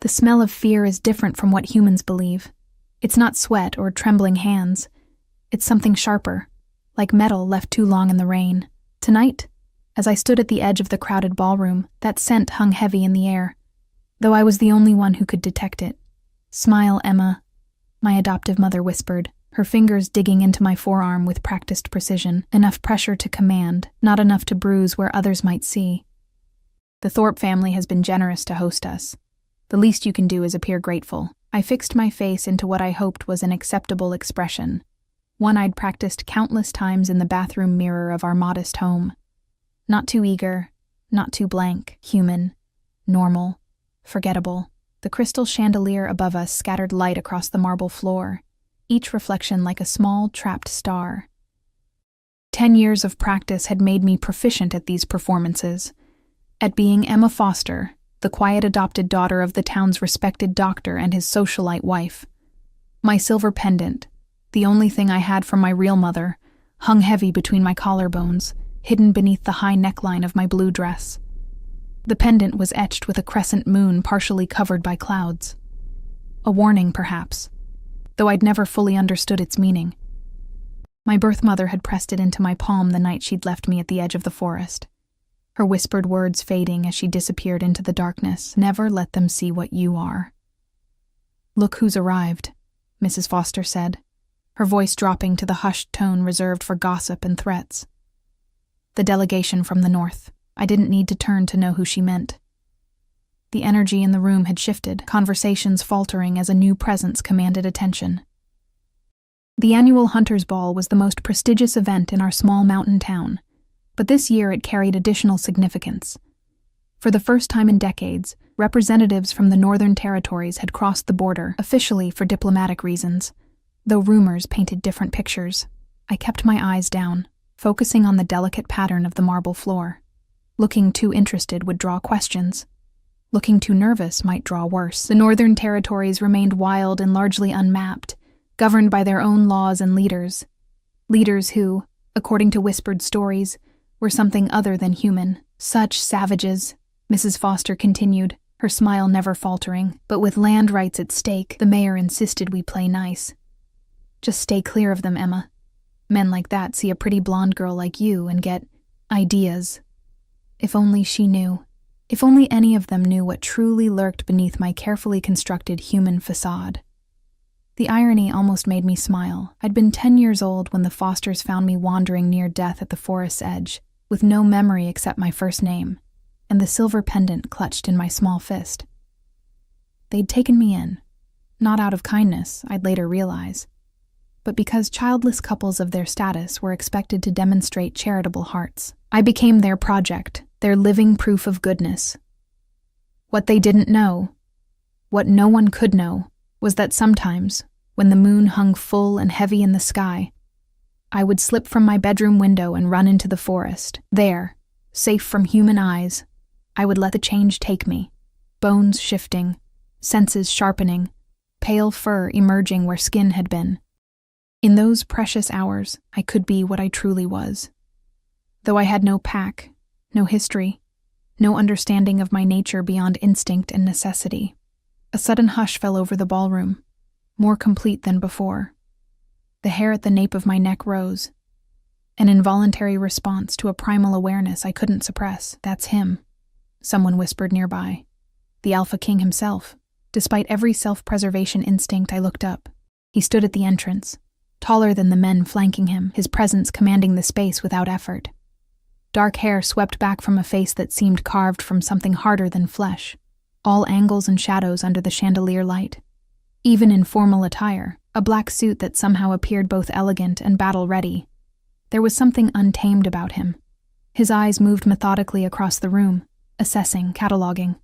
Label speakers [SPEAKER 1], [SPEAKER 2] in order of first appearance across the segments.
[SPEAKER 1] The smell of fear is different from what humans believe. It's not sweat or trembling hands. It's something sharper, like metal left too long in the rain. Tonight, as I stood at the edge of the crowded ballroom, that scent hung heavy in the air, though I was the only one who could detect it. "Smile, Emma," my adoptive mother whispered, her fingers digging into my forearm with practiced precision, enough pressure to command, not enough to bruise where others might see. "The Thorpe family has been generous to host us. The least you can do is appear grateful." I fixed my face into what I hoped was an acceptable expression, one I'd practiced countless times in the bathroom mirror of our modest home. Not too eager, not too blank, human, normal, forgettable. The crystal chandelier above us scattered light across the marble floor, each reflection like a small, trapped star. 10 years of practice had made me proficient at these performances, at being Emma Foster, the quiet adopted daughter of the town's respected doctor and his socialite wife. My silver pendant, the only thing I had from my real mother, hung heavy between my collarbones, hidden beneath the high neckline of my blue dress. The pendant was etched with a crescent moon partially covered by clouds. A warning, perhaps, though I'd never fully understood its meaning. My birth mother had pressed it into my palm the night she'd left me at the edge of the forest, her whispered words fading as she disappeared into the darkness. "Never let them see what you are." "Look who's arrived," Mrs. Foster said, her voice dropping to the hushed tone reserved for gossip and threats. The delegation from the north. I didn't need to turn to know who she meant. The energy in the room had shifted, conversations faltering as a new presence commanded attention. The annual Hunters Ball was the most prestigious event in our small mountain town, but this year it carried additional significance. For the first time in decades, representatives from the Northern Territories had crossed the border, officially for diplomatic reasons. Though rumors painted different pictures, I kept my eyes down, focusing on the delicate pattern of the marble floor. Looking too interested would draw questions. Looking too nervous might draw worse. The Northern Territories remained wild and largely unmapped, governed by their own laws and leaders. Leaders who, according to whispered stories, were something other than human. "Such savages," Mrs. Foster continued, her smile never faltering. "But with land rights at stake, the mayor insisted we play nice. Just stay clear of them, Emma. Men like that see a pretty blonde girl like you and get ideas." If only she knew. If only any of them knew what truly lurked beneath my carefully constructed human facade. The irony almost made me smile. I'd been 10 years old when the Fosters found me wandering near death at the forest's edge, with no memory except my first name, and the silver pendant clutched in my small fist. They'd taken me in, not out of kindness, I'd later realize, but because childless couples of their status were expected to demonstrate charitable hearts. I became their project, their living proof of goodness. What they didn't know, what no one could know, was that sometimes, when the moon hung full and heavy in the sky, I would slip from my bedroom window and run into the forest. There, safe from human eyes, I would let the change take me, bones shifting, senses sharpening, pale fur emerging where skin had been. In those precious hours, I could be what I truly was. Though I had no pack, no history, no understanding of my nature beyond instinct and necessity. A sudden hush fell over the ballroom, more complete than before. The hair at the nape of my neck rose, an involuntary response to a primal awareness I couldn't suppress. "That's him," someone whispered nearby. The Alpha King himself. Despite every self-preservation instinct, I looked up. He stood at the entrance, taller than the men flanking him, his presence commanding the space without effort. Dark hair swept back from a face that seemed carved from something harder than flesh, all angles and shadows under the chandelier light. Even in formal attire, a black suit that somehow appeared both elegant and battle-ready, there was something untamed about him. His eyes moved methodically across the room, assessing, cataloging.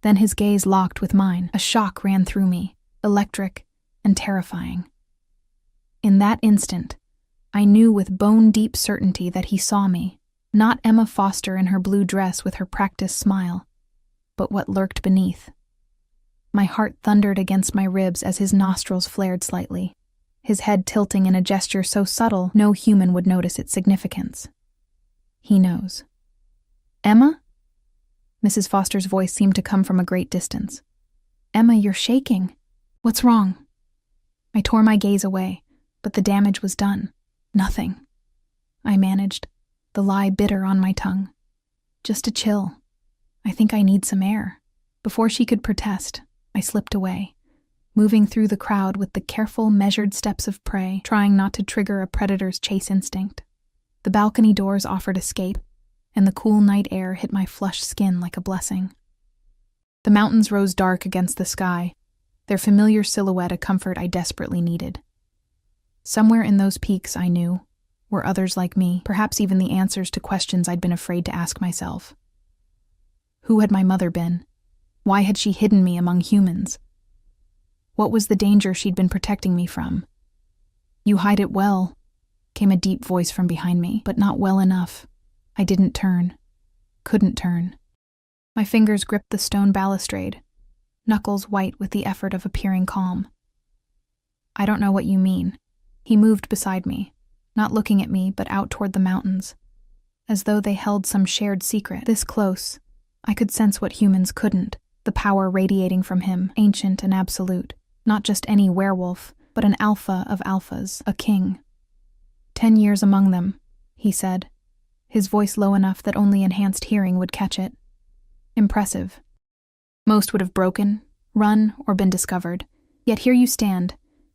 [SPEAKER 1] Then his gaze locked with mine. A shock ran through me, electric and terrifying. In that instant, I knew with bone-deep certainty that he saw me, not Emma Foster in her blue dress with her practiced smile, but what lurked beneath. My heart thundered against my ribs as his nostrils flared slightly, his head tilting in a gesture so subtle no human would notice its significance. He knows. "Emma?" Mrs. Foster's voice seemed to come from a great distance. Emma, you're shaking. What's wrong? I tore my gaze away, but the damage was done. Nothing. I managed, the lie bitter on my tongue. Just a chill. I think I need some air. Before she could protest, I slipped away, moving through the crowd with the careful, measured steps of prey, trying not to trigger a predator's chase instinct. The balcony doors offered escape, and the cool night air hit my flushed skin like a blessing. The mountains rose dark against the sky, their familiar silhouette a comfort I desperately needed. Somewhere in those peaks, I knew, were others like me, perhaps even the answers to questions I'd been afraid to ask myself. Who had my mother been? Why had she hidden me among humans? What was the danger she'd been protecting me from? You hide it well, came a deep voice from behind me, but not well enough. I didn't turn. Couldn't turn. My fingers gripped the stone balustrade, knuckles white with the effort of appearing calm. I don't know what you mean. He moved beside me, not looking at me but out toward the mountains, as though they held some shared secret. This close, I could sense what humans couldn't, the power radiating from him, ancient and absolute, not just any werewolf, but an alpha of alphas, a king. 10 years among them, he said, his voice low enough that only enhanced hearing would catch it. Impressive. Most would have broken, run, or been discovered. Yet here you stand,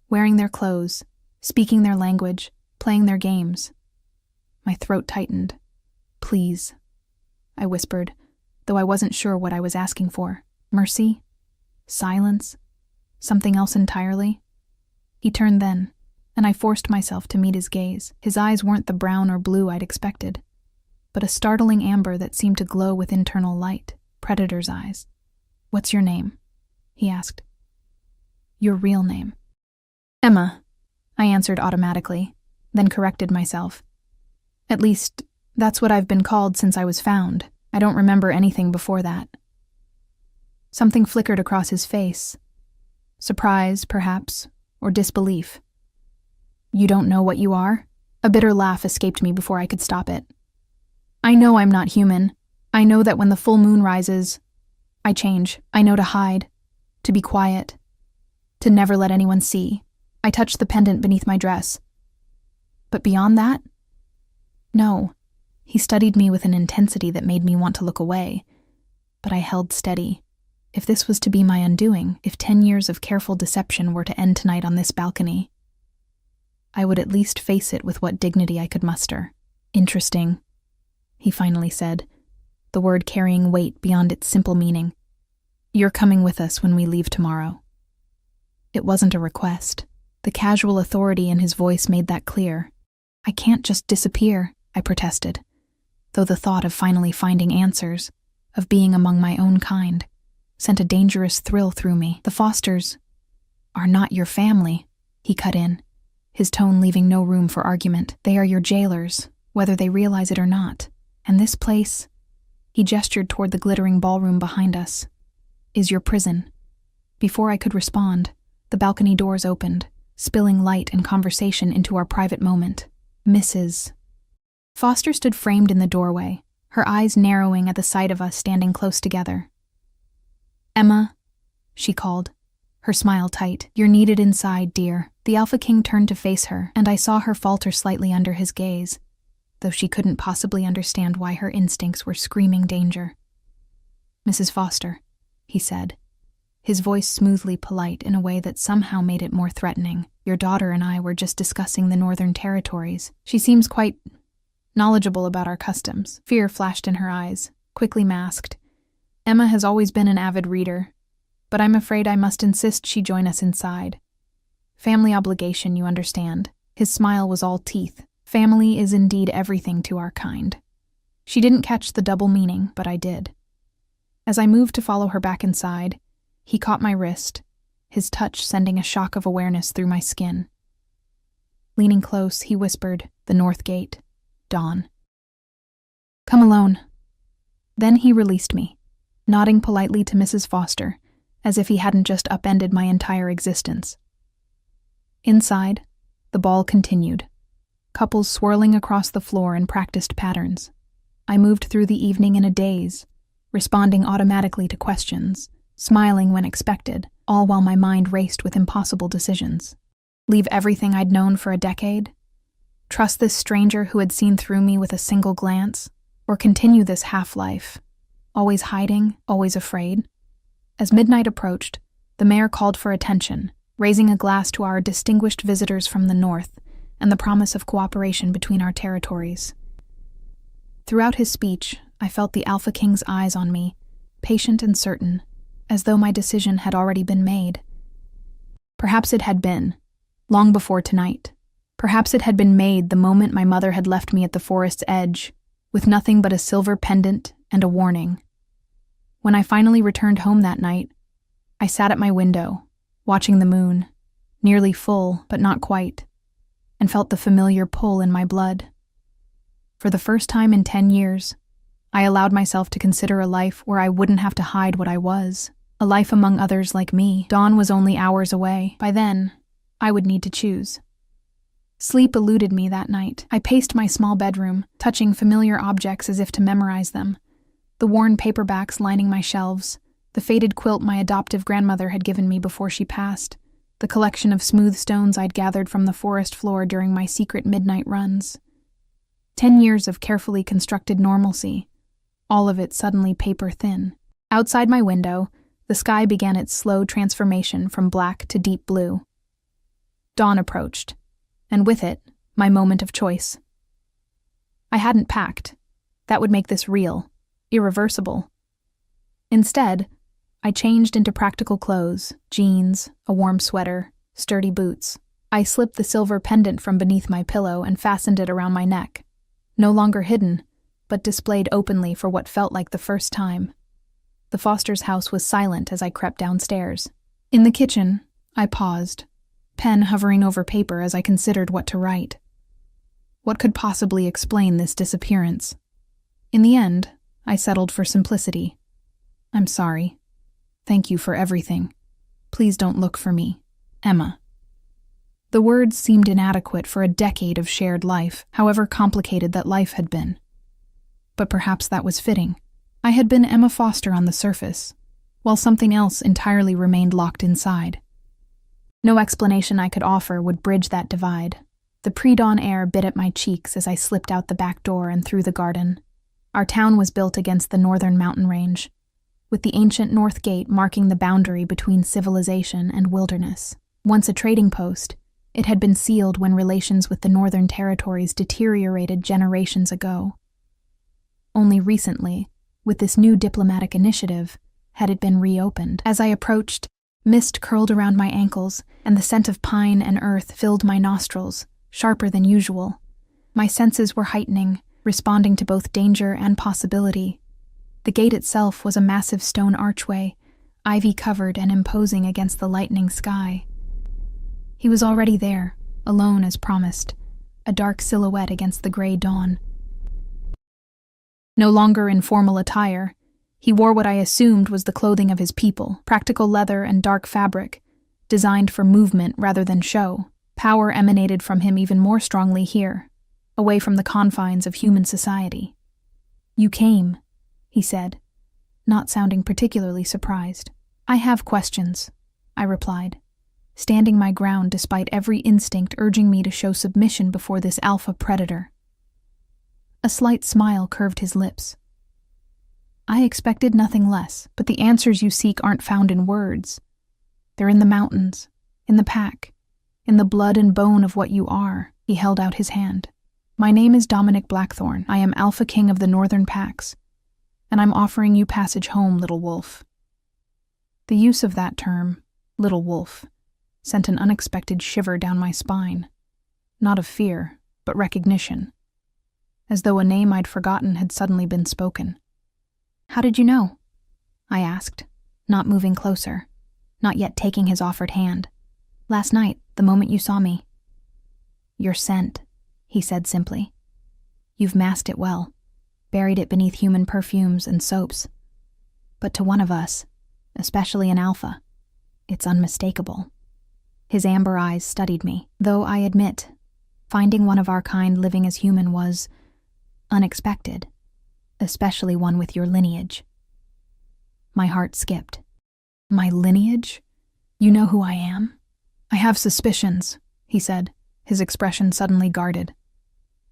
[SPEAKER 1] wearing their clothes, speaking their language, playing their games. My throat tightened. Please, I whispered, though I wasn't sure what I was asking for. Mercy? Silence? Something else entirely? He turned then, and I forced myself to meet his gaze. His eyes weren't the brown or blue I'd expected, but a startling amber that seemed to glow with internal light, predator's eyes. What's your name? He asked. Your real name. Emma, I answered automatically, then corrected myself. At least, that's what I've been called since I was found. I don't remember anything before that. Something flickered across his face. Surprise, perhaps, or disbelief. You don't know what you are? A bitter laugh escaped me before I could stop it. I know I'm not human. I know that when the full moon rises, I change. I know to hide, to be quiet, to never let anyone see. I touched the pendant beneath my dress. But beyond that? No. He studied me with an intensity that made me want to look away. But I held steady. If this was to be my undoing, if 10 years of careful deception were to end tonight on this balcony, I would at least face it with what dignity I could muster. Interesting, he finally said, the word carrying weight beyond its simple meaning. You're coming with us when we leave tomorrow. It wasn't a request. The casual authority in his voice made that clear. I can't just disappear, I protested, though the thought of finally finding answers, of being among my own kind, sent a dangerous thrill through me. The Fosters are not your family, he cut in, his tone leaving no room for argument. They are your jailers, whether they realize it or not. And this place, he gestured toward the glittering ballroom behind us, is your prison. Before I could respond, the balcony doors opened, spilling light and conversation into our private moment. Mrs. Foster stood framed in the doorway, her eyes narrowing at the sight of us standing close together. Emma, she called, her smile tight. You're needed inside, dear. The Alpha King turned to face her, and I saw her falter slightly under his gaze, though she couldn't possibly understand why her instincts were screaming danger. Mrs. Foster, he said, his voice smoothly polite in a way that somehow made it more threatening. Your daughter and I were just discussing the Northern Territories. She seems quite knowledgeable about our customs. Fear flashed in her eyes, quickly masked. Emma has always been an avid reader, but I'm afraid I must insist she join us inside. Family obligation, you understand. His smile was all teeth. Family is indeed everything to our kind. She didn't catch the double meaning, but I did. As I moved to follow her back inside, he caught my wrist, his touch sending a shock of awareness through my skin. Leaning close, he whispered, the North Gate, dawn. Come alone. Then he released me, nodding politely to Mrs. Foster, as if he hadn't just upended my entire existence. Inside, the ball continued, couples swirling across the floor in practiced patterns. I moved through the evening in a daze, responding automatically to questions, smiling when expected, all while my mind raced with impossible decisions. Leave everything I'd known for a decade? Trust this stranger who had seen through me with a single glance? Or continue this half-life, always hiding, always afraid? As midnight approached, the mayor called for attention, raising a glass to our distinguished visitors from the north and the promise of cooperation between our territories. Throughout his speech, I felt the Alpha King's eyes on me, patient and certain, as though my decision had already been made. Perhaps it had been, long before tonight. Perhaps it had been made the moment my mother had left me at the forest's edge, with nothing but a silver pendant and a warning. When I finally returned home that night, I sat at my window, watching the moon, nearly full but not quite, and felt the familiar pull in my blood. For the first time in 10 years, I allowed myself to consider a life where I wouldn't have to hide what I was, a life among others like me. Dawn was only hours away. By then, I would need to choose. Sleep eluded me that night. I paced my small bedroom, touching familiar objects as if to memorize them. The worn paperbacks lining my shelves, the faded quilt my adoptive grandmother had given me before she passed, the collection of smooth stones I'd gathered from the forest floor during my secret midnight runs. 10 years of carefully constructed normalcy, all of it suddenly paper-thin. Outside my window, the sky began its slow transformation from black to deep blue. Dawn approached, and with it, my moment of choice. I hadn't packed. That would make this real, irreversible. Instead, I changed into practical clothes, jeans, a warm sweater, sturdy boots. I slipped the silver pendant from beneath my pillow and fastened it around my neck, no longer hidden, but displayed openly for what felt like the first time. The Foster's house was silent as I crept downstairs. In the kitchen, I paused, pen hovering over paper as I considered what to write. What could possibly explain this disappearance? In the end, I settled for simplicity. I'm sorry. Thank you for everything. Please don't look for me. Emma. The words seemed inadequate for a decade of shared life, however complicated that life had been. But perhaps that was fitting. I had been Emma Foster on the surface, while something else entirely remained locked inside. No explanation I could offer would bridge that divide. The pre-dawn air bit at my cheeks as I slipped out the back door and through the garden. Our town was built against the northern mountain range, with the ancient North Gate marking the boundary between civilization and wilderness. Once a trading post, it had been sealed when relations with the northern territories deteriorated generations ago. Only recently, with this new diplomatic initiative, had it been reopened. As I approached, mist curled around my ankles, and the scent of pine and earth filled my nostrils, sharper than usual. My senses were heightening, responding to both danger and possibility. The gate itself was a massive stone archway, ivy-covered and imposing against the lightening sky. He was already there, alone as promised, a dark silhouette against the gray dawn. No longer in formal attire, he wore what I assumed was the clothing of his people, practical leather and dark fabric, designed for movement rather than show. Power emanated from him even more strongly here, away from the confines of human society. "You came," he said, not sounding particularly surprised. "I have questions," I replied, standing my ground despite every instinct urging me to show submission before this alpha predator. A slight smile curved his lips. "I expected nothing less, but the answers you seek aren't found in words. They're in the mountains, in the pack, in the blood and bone of what you are." He held out his hand. "My name is Dominic Blackthorne. I am Alpha King of the Northern Packs, and I'm offering you passage home, little wolf." The use of that term, little wolf, sent an unexpected shiver down my spine, not of fear, but recognition, as though a name I'd forgotten had suddenly been spoken. "How did you know?" I asked, not moving closer, not yet taking his offered hand. "Last night, the moment you saw me." "Your scent," he said simply. "You've masked it well, buried it beneath human perfumes and soaps. But to one of us, especially an alpha, it's unmistakable." His amber eyes studied me, though I admit, finding one of our kind living as human was unexpected, especially one with your lineage. My heart skipped. My lineage? You know who I am? I have suspicions, he said, his expression suddenly guarded.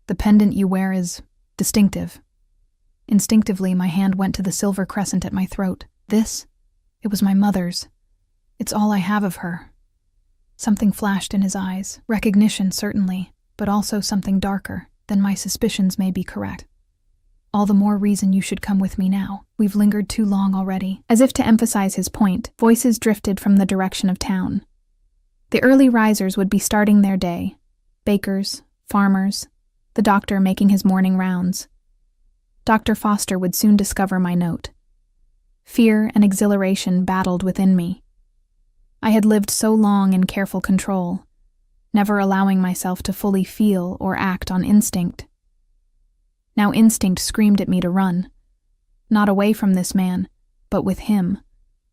[SPEAKER 1] The pendant you wear is distinctive. Instinctively, my hand went to the silver crescent at my throat. This? It was my mother's. It's all I have of her. Something flashed in his eyes. Recognition, certainly, but also something darker. Then my suspicions may be correct. All the more reason you should come with me now. We've lingered too long already. As if to emphasize his point, voices drifted from the direction of town. The early risers would be starting their day. Bakers, farmers, the doctor making his morning rounds. Dr. Foster would soon discover my note. Fear and exhilaration battled within me. I had lived so long in careful control, never allowing myself to fully feel or act on instinct. Now instinct screamed at me to run, not away from this man, but with him,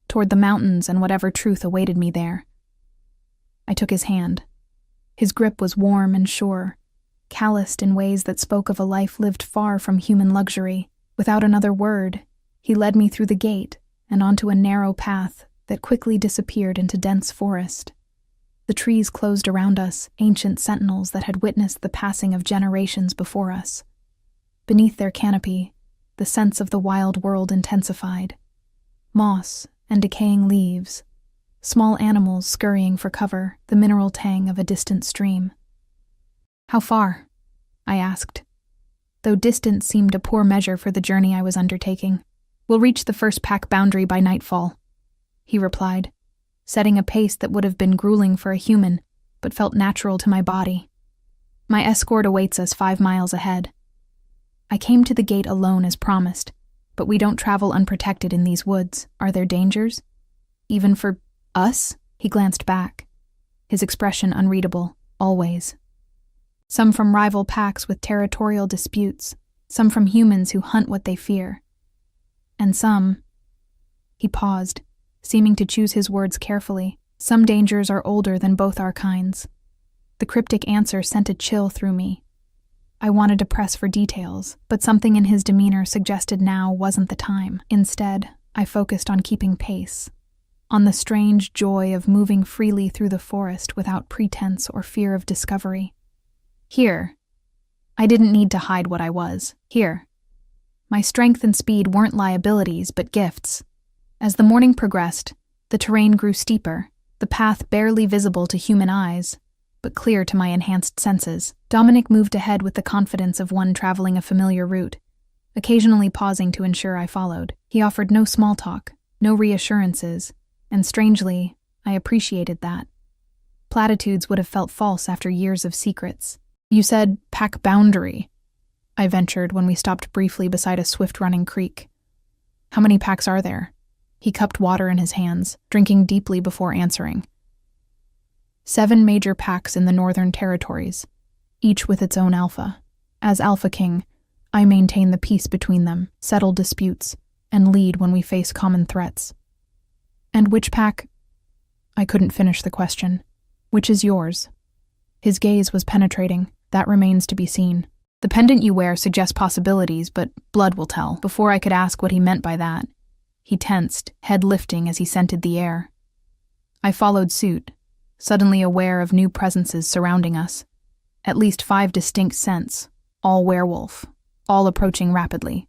[SPEAKER 1] toward the mountains and whatever truth awaited me there. I took his hand. His grip was warm and sure, calloused in ways that spoke of a life lived far from human luxury. Without another word, he led me through the gate and onto a narrow path that quickly disappeared into dense forest. The trees closed around us, ancient sentinels that had witnessed the passing of generations before us. Beneath their canopy, the sense of the wild world intensified. Moss and decaying leaves, small animals scurrying for cover, the mineral tang of a distant stream. How far? I asked, though distance seemed a poor measure for the journey I was undertaking. We'll reach the first pack boundary by nightfall, he replied, setting a pace that would have been grueling for a human, but felt natural to my body. My escort awaits us 5 miles ahead. I came to the gate alone as promised, but we don't travel unprotected in these woods. Are there dangers? Even for us? He glanced back, his expression unreadable, always. Some from rival packs with territorial disputes, some from humans who hunt what they fear. And some... He paused, seeming to choose his words carefully. Some dangers are older than both our kinds. The cryptic answer sent a chill through me. I wanted to press for details, but something in his demeanor suggested now wasn't the time. Instead, I focused on keeping pace, on the strange joy of moving freely through the forest without pretense or fear of discovery. Here. I didn't need to hide what I was. Here. My strength and speed weren't liabilities, but gifts. As the morning progressed, the terrain grew steeper, the path barely visible to human eyes, but clear to my enhanced senses. Dominic moved ahead with the confidence of one traveling a familiar route, occasionally pausing to ensure I followed. He offered no small talk, no reassurances, and strangely, I appreciated that. Platitudes would have felt false after years of secrets. You said pack boundary, I ventured when we stopped briefly beside a swift-running creek. How many packs are there? He cupped water in his hands, drinking deeply before answering. 7 major packs in the Northern Territories, each with its own alpha. As Alpha King, I maintain the peace between them, settle disputes, and lead when we face common threats. And which pack? I couldn't finish the question. Which is yours? His gaze was penetrating. That remains to be seen. The pendant you wear suggests possibilities, but blood will tell. Before I could ask what he meant by that, he tensed, head lifting as he scented the air. I followed suit, suddenly aware of new presences surrounding us. At least 5 distinct scents, all werewolf, all approaching rapidly.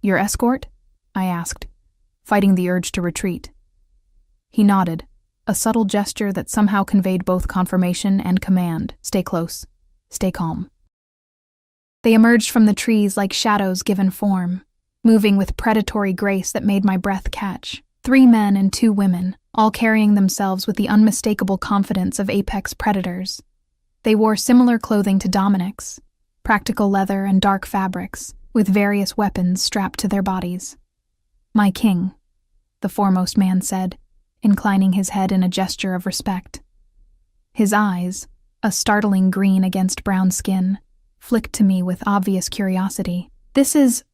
[SPEAKER 1] Your escort? I asked, fighting the urge to retreat. He nodded, a subtle gesture that somehow conveyed both confirmation and command. Stay close. Stay calm. They emerged from the trees like shadows given form, moving with predatory grace that made my breath catch. 3 men and 2 women, all carrying themselves with the unmistakable confidence of apex predators. They wore similar clothing to Dominic's, practical leather and dark fabrics, with various weapons strapped to their bodies. My king, the foremost man said, inclining his head in a gesture of respect. His eyes, a startling green against brown skin, flicked to me with obvious curiosity. This is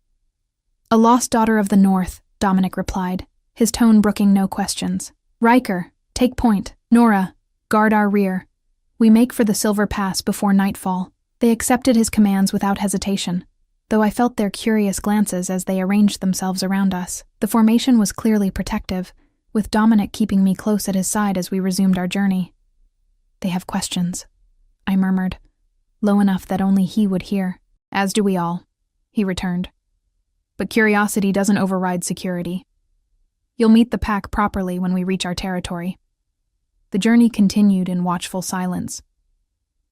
[SPEAKER 1] a lost daughter of the North, Dominic replied, his tone brooking no questions. Riker, take point. Nora, guard our rear. We make for the Silver Pass before nightfall. They accepted his commands without hesitation, though I felt their curious glances as they arranged themselves around us. The formation was clearly protective, with Dominic keeping me close at his side as we resumed our journey. "They have questions," I murmured, low enough that only he would hear. "As do we all," he returned. "But curiosity doesn't override security. You'll meet the pack properly when we reach our territory." The journey continued in watchful silence.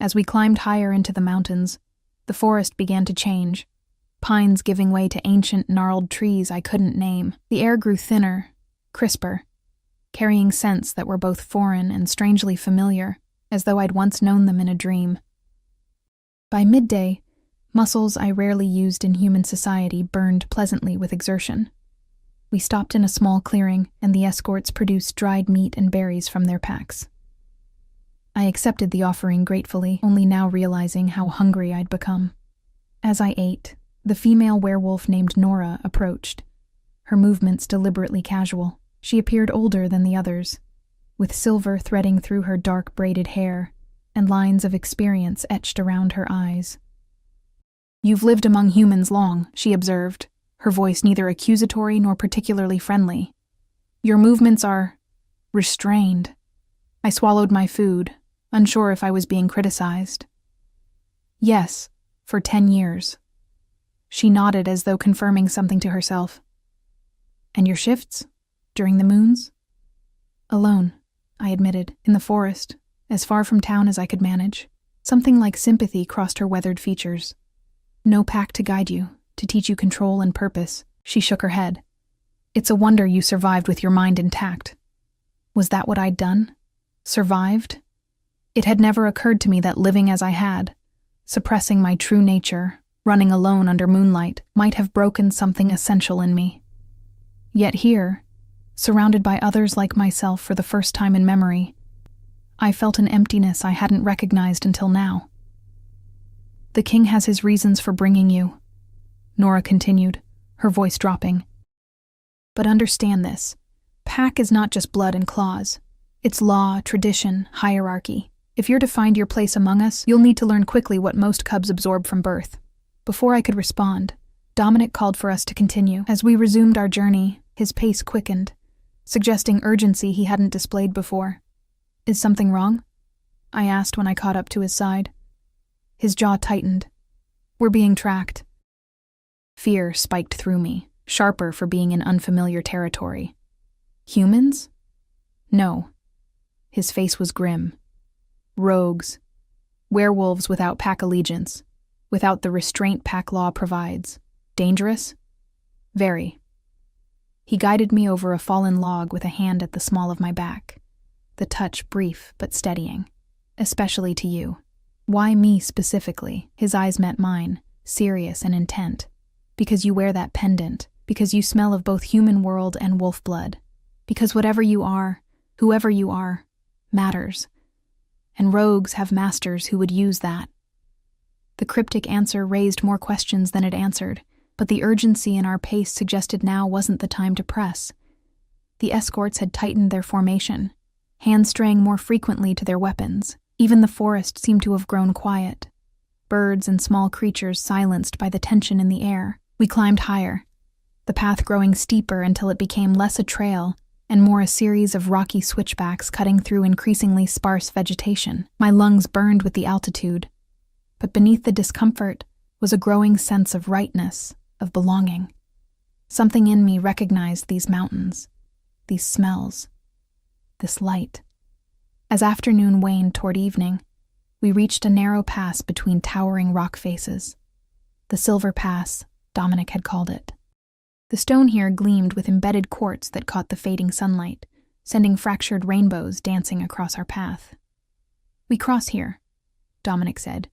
[SPEAKER 1] As we climbed higher into the mountains, the forest began to change, pines giving way to ancient, gnarled trees I couldn't name. The air grew thinner, crisper, carrying scents that were both foreign and strangely familiar, as though I'd once known them in a dream. By midday, muscles I rarely used in human society burned pleasantly with exertion. We stopped in a small clearing, and the escorts produced dried meat and berries from their packs. I accepted the offering gratefully, only now realizing how hungry I'd become. As I ate, the female werewolf named Nora approached, her movements deliberately casual. She appeared older than the others, with silver threading through her dark braided hair and lines of experience etched around her eyes. "You've lived among humans long," she observed, her voice neither accusatory nor particularly friendly. "Your movements are restrained." I swallowed my food, unsure if I was being criticized. "Yes, for 10 years. She nodded as though confirming something to herself. "And your shifts? During the moons?" "Alone," I admitted, "in the forest, as far from town as I could manage." Something like sympathy crossed her weathered features. "No pack to guide you, to teach you control and purpose." She shook her head. "It's a wonder you survived with your mind intact." Was that what I'd done? Survived? It had never occurred to me that living as I had, suppressing my true nature, running alone under moonlight, might have broken something essential in me. Yet here, surrounded by others like myself for the first time in memory, I felt an emptiness I hadn't recognized until now. "The king has his reasons for bringing you," Nora continued, her voice dropping. "But understand this. Pack is not just blood and claws. It's law, tradition, hierarchy. If you're to find your place among us, you'll need to learn quickly what most cubs absorb from birth." Before I could respond, Dominic called for us to continue. As we resumed our journey, his pace quickened, suggesting urgency he hadn't displayed before. "Is something wrong?" I asked when I caught up to his side. His jaw tightened. "We're being tracked." Fear spiked through me, sharper for being in unfamiliar territory. "Humans?" "No." His face was grim. "Rogues. Werewolves without pack allegiance, without the restraint pack law provides. Dangerous?" "Very." He guided me over a fallen log with a hand at the small of my back, the touch brief but steadying. "Especially to you." "Why me specifically?" His eyes met mine, serious and intent. "Because you wear that pendant, because you smell of both human world and wolf blood, because whatever you are, whoever you are, matters. And rogues have masters who would use that." The cryptic answer raised more questions than it answered, but the urgency in our pace suggested now wasn't the time to press. The escorts had tightened their formation, hands straying more frequently to their weapons. Even the forest seemed to have grown quiet, birds and small creatures silenced by the tension in the air. We climbed higher, the path growing steeper until it became less a trail and more a series of rocky switchbacks cutting through increasingly sparse vegetation. My lungs burned with the altitude, but beneath the discomfort was a growing sense of rightness, of belonging. Something in me recognized these mountains, these smells, this light. As afternoon waned toward evening, we reached a narrow pass between towering rock faces. The Silver Pass, Dominic had called it. The stone here gleamed with embedded quartz that caught the fading sunlight, sending fractured rainbows dancing across our path. "We cross here," Dominic said,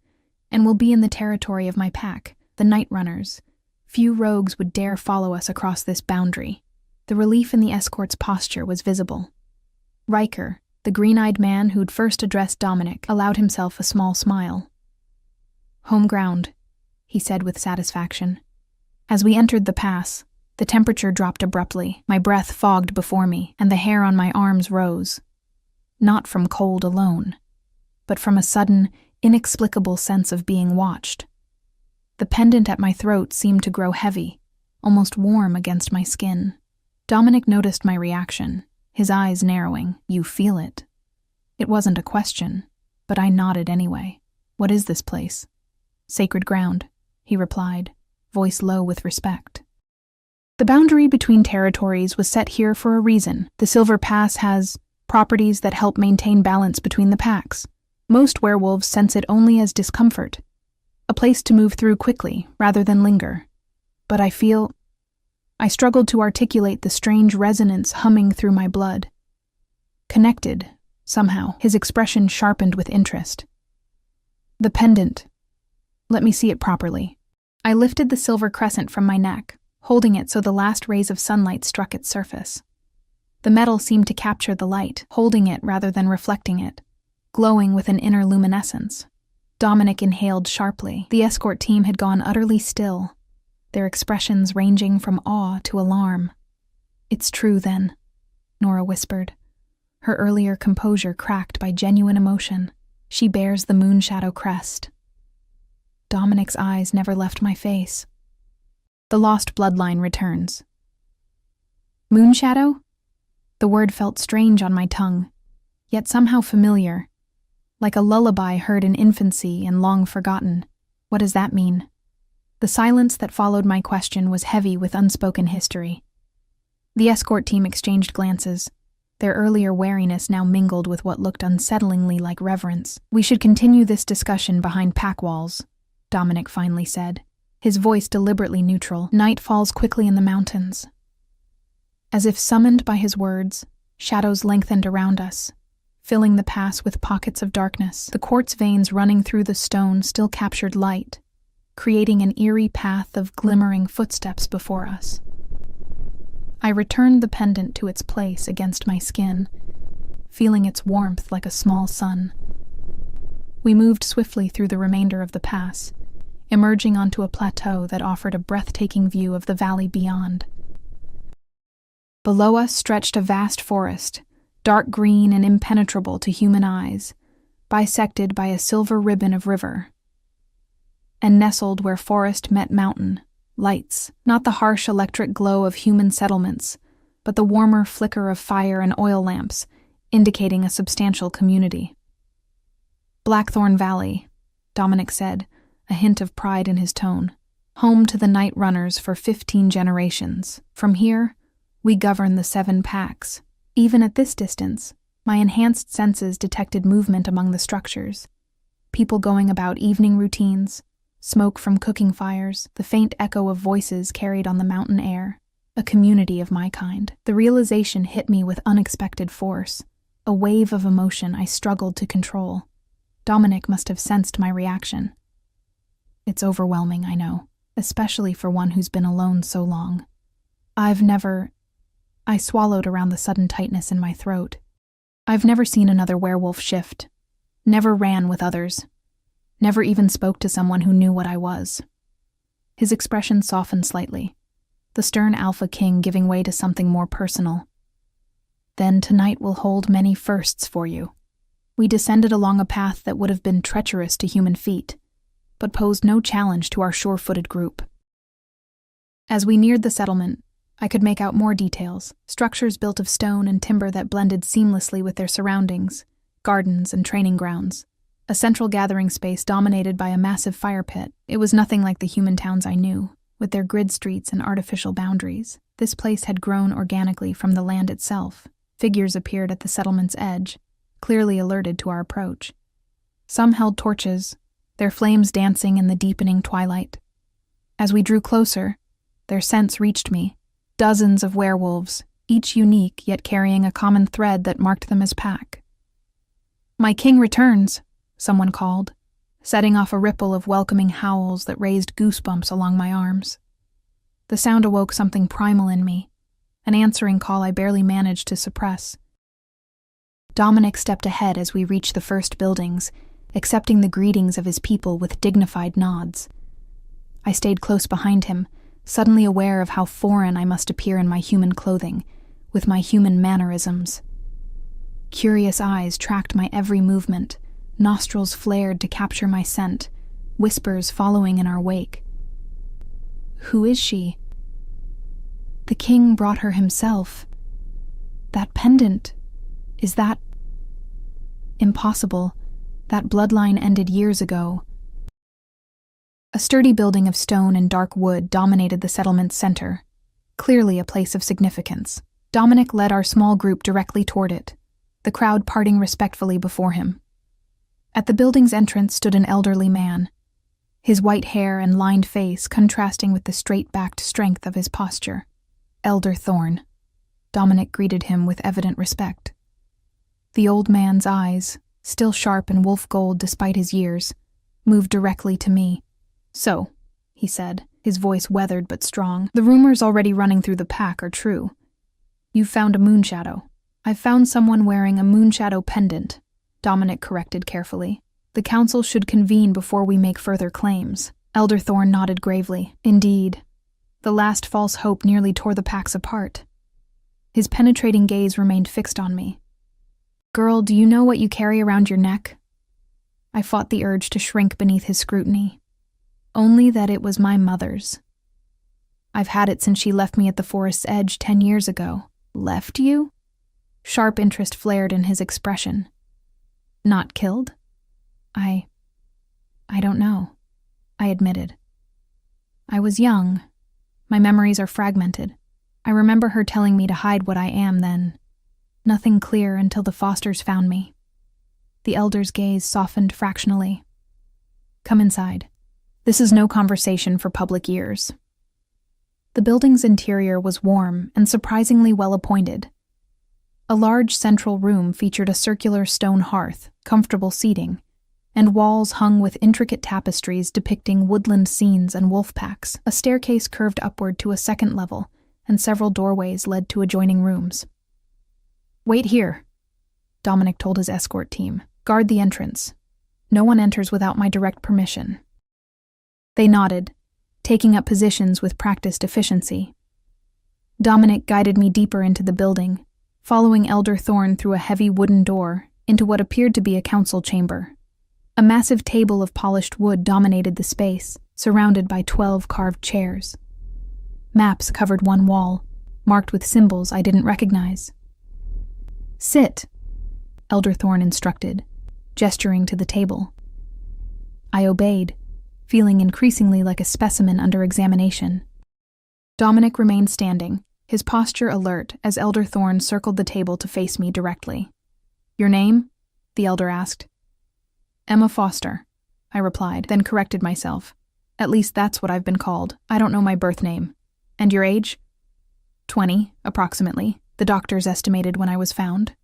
[SPEAKER 1] "and we'll be in the territory of my pack, the Night Runners. Few rogues would dare follow us across this boundary." The relief in the escort's posture was visible. Riker, the green-eyed man who'd first addressed Dominic, allowed himself a small smile. "Home ground," he said with satisfaction. As we entered the pass, the temperature dropped abruptly, my breath fogged before me, and the hair on my arms rose. Not from cold alone, but from a sudden, inexplicable sense of being watched. The pendant at my throat seemed to grow heavy, almost warm against my skin. Dominic noticed my reaction, his eyes narrowing. "You feel it?" It wasn't a question, but I nodded anyway. "What is this place?" "Sacred ground," he replied, voice low with respect. "The boundary between territories was set here for a reason. The Silver Pass has properties that help maintain balance between the packs. Most werewolves sense it only as discomfort, a place to move through quickly rather than linger. But I struggled to articulate the strange resonance humming through my blood. Connected, somehow, his expression sharpened with interest. "The pendant. Let me see it properly." I lifted the silver crescent from my neck, holding it so the last rays of sunlight struck its surface. The metal seemed to capture the light, holding it rather than reflecting it, glowing with an inner luminescence. Dominic inhaled sharply. The escort team had gone utterly still, their expressions ranging from awe to alarm. "It's true, then," Nora whispered, her earlier composure cracked by genuine emotion. "She bears the Moonshadow crest." Dominic's eyes never left my face. "The lost bloodline returns." Moonshadow? The word felt strange on my tongue, yet somehow familiar, like a lullaby heard in infancy and long forgotten. What does that mean? The silence that followed my question was heavy with unspoken history. The escort team exchanged glances, their earlier wariness now mingled with what looked unsettlingly like reverence. "We should continue this discussion behind pack walls," Dominic finally said, his voice deliberately neutral. "Night falls quickly in the mountains." As if summoned by his words, shadows lengthened around us, filling the pass with pockets of darkness. The quartz veins running through the stone still captured light, creating an eerie path of glimmering footsteps before us. I returned the pendant to its place against my skin, feeling its warmth like a small sun. We moved swiftly through the remainder of the pass, emerging onto a plateau that offered a breathtaking view of the valley beyond. Below us stretched a vast forest, dark green and impenetrable to human eyes, bisected by a silver ribbon of river. And nestled where forest met mountain, lights, not the harsh electric glow of human settlements, but the warmer flicker of fire and oil lamps, indicating a substantial community. "Blackthorn Valley," Dominic said, a hint of pride in his tone. "Home to the night runners for 15 generations. From here, we govern the 7 packs." Even at this distance, my enhanced senses detected movement among the structures. People going about evening routines, smoke from cooking fires, the faint echo of voices carried on the mountain air. A community of my kind. The realization hit me with unexpected force, a wave of emotion I struggled to control. Dominic must have sensed my reaction. It's overwhelming, I know, especially for one who's been alone so long. I swallowed around the sudden tightness in my throat. I've never seen another werewolf shift, never ran with others, never even spoke to someone who knew what I was. His expression softened slightly, the stern alpha king giving way to something more personal. "Then tonight will hold many firsts for you." We descended along a path that would have been treacherous to human feet, but posed no challenge to our sure-footed group. As we neared the settlement, I could make out more details, structures built of stone and timber that blended seamlessly with their surroundings, gardens and training grounds. A central gathering space dominated by a massive fire pit. It was nothing like the human towns I knew, with their grid streets and artificial boundaries. This place had grown organically from the land itself. Figures appeared at the settlement's edge, clearly alerted to our approach. Some held torches, their flames dancing in the deepening twilight. As we drew closer, their scents reached me. Dozens of werewolves, each unique yet carrying a common thread that marked them as pack. "My king returns," someone called, setting off a ripple of welcoming howls that raised goosebumps along my arms. The sound awoke something primal in me, an answering call I barely managed to suppress. Dominic stepped ahead as we reached the first buildings, accepting the greetings of his people with dignified nods. I stayed close behind him, suddenly aware of how foreign I must appear in my human clothing, with my human mannerisms. Curious eyes tracked my every movement, nostrils flared to capture my scent, whispers following in our wake. "Who is she?" "The king brought her himself." That pendant. Is that... Impossible. That bloodline ended years ago. A sturdy building of stone and dark wood dominated the settlement's center, clearly a place of significance. Dominic led our small group directly toward it, the crowd parting respectfully before him. At the building's entrance stood an elderly man, his white hair and lined face contrasting with the straight-backed strength of his posture. Elder Thorne. Dominic greeted him with evident respect. The old man's eyes, still sharp and wolf gold despite his years, moved directly to me. "So," he said, his voice weathered but strong, "the rumors already running through the pack are true. You've found a moonshadow." "I've found someone wearing a moonshadow pendant," Dominic corrected carefully. "The council should convene before we make further claims." Elder Thorne nodded gravely. "Indeed. The last false hope nearly tore the packs apart." His penetrating gaze remained fixed on me. "Girl, do you know what you carry around your neck?" I fought the urge to shrink beneath his scrutiny. Only that it was my mother's. "I've had it since she left me at the forest's edge 10 years ago." "Left you?" Sharp interest flared in his expression. "Not killed?" I don't know," I admitted. "I was young. My memories are fragmented. I remember her telling me to hide what I am then. Nothing clear until the Fosters found me." The elder's gaze softened fractionally. "Come inside. This is no conversation for public ears." The building's interior was warm and surprisingly well-appointed. A large central room featured a circular stone hearth, comfortable seating, and walls hung with intricate tapestries depicting woodland scenes and wolf packs. A staircase curved upward to a second level, and several doorways led to adjoining rooms. "Wait here," Dominic told his escort team. "Guard the entrance. No one enters without my direct permission." They nodded, taking up positions with practiced efficiency. Dominic guided me deeper into the building, following Elder Thorne through a heavy wooden door into what appeared to be a council chamber. A massive table of polished wood dominated the space, surrounded by 12 carved chairs. Maps covered one wall, marked with symbols I didn't recognize. "Sit," Elder Thorne instructed, gesturing to the table. I obeyed, feeling increasingly like a specimen under examination. Dominic remained standing, his posture alert as Elder Thorne circled the table to face me directly. "Your name?" the elder asked. "Emma Foster," I replied, then corrected myself. "At least that's what I've been called. I don't know my birth name. And your age?" 20, approximately, the doctors estimated when I was found.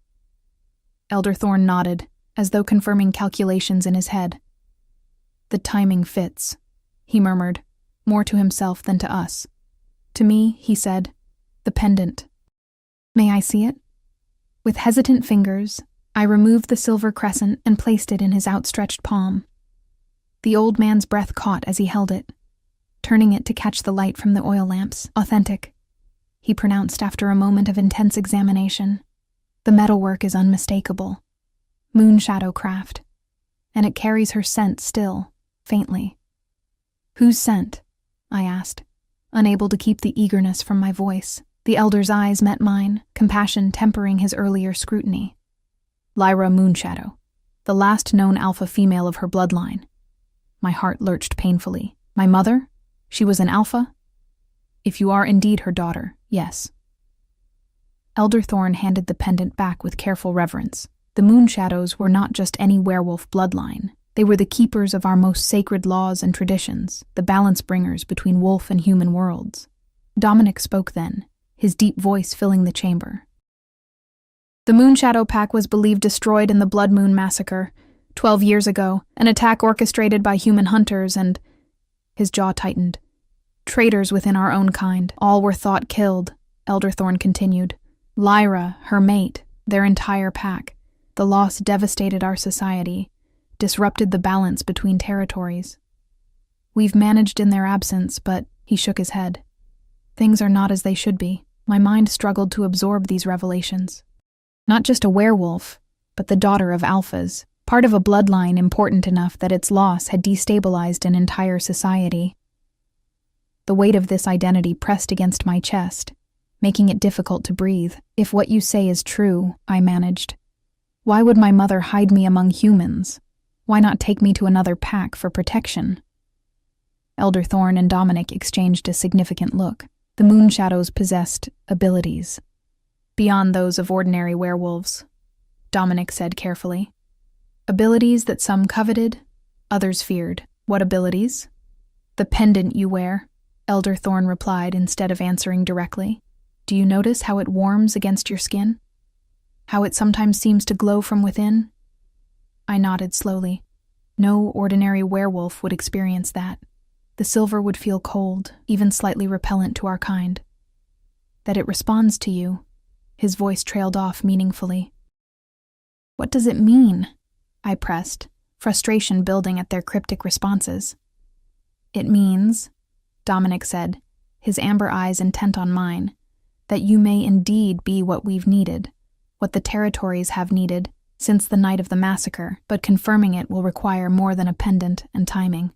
[SPEAKER 1] Elder Thorne nodded, as though confirming calculations in his head. "The timing fits," he murmured, more to himself than to us. To me, he said, "The pendant." "May I see it?" With hesitant fingers, I removed the silver crescent and placed it in his outstretched palm. The old man's breath caught as he held it, turning it to catch the light from the oil lamps. "Authentic," he pronounced after a moment of intense examination. "The metalwork is unmistakable. Moonshadow craft. And it carries her scent still, faintly." "Whose scent?" I asked, unable to keep the eagerness from my voice. The elder's eyes met mine, compassion tempering his earlier scrutiny. "Lyra Moonshadow, the last known alpha female of her bloodline." My heart lurched painfully. "My mother? She was an alpha?" "If you are indeed her daughter, yes." Elder Thorne handed the pendant back with careful reverence. The Moonshadows were not just any werewolf bloodline. They were the keepers of our most sacred laws and traditions, the balance bringers between wolf and human worlds. Dominic spoke then, his deep voice filling the chamber. "The Moonshadow Pack was believed destroyed in the Blood Moon Massacre, 12 years ago, an attack orchestrated by human hunters and..." His jaw tightened. "Traitors within our own kind. All were thought killed," Elder Thorne continued. "Lyra, her mate, their entire pack. The loss devastated our society, disrupted the balance between territories. We've managed in their absence, but..." He shook his head. "Things are not as they should be." My mind struggled to absorb these revelations. Not just a werewolf, but the daughter of alphas, part of a bloodline important enough that its loss had destabilized an entire society. The weight of this identity pressed against my chest, making it difficult to breathe. "If what you say is true," I managed, "why would my mother hide me among humans? Why not take me to another pack for protection?" Elder Thorn and Dominic exchanged a significant look. The moon shadows possessed abilities, beyond those of ordinary werewolves, Dominic said carefully. Abilities that some coveted, others feared. "What abilities?" "The pendant you wear," Elder Thorn replied instead of answering directly. "Do you notice how it warms against your skin? How it sometimes seems to glow from within?" I nodded slowly. No ordinary werewolf would experience that. The silver would feel cold, even slightly repellent to our kind. "That it responds to you," his voice trailed off meaningfully. "What does it mean?" I pressed, frustration building at their cryptic responses. "It means," Dominic said, his amber eyes intent on mine, "that you may indeed be what we've needed, what the territories have needed since the night of the massacre, but confirming it will require more than a pendant and timing."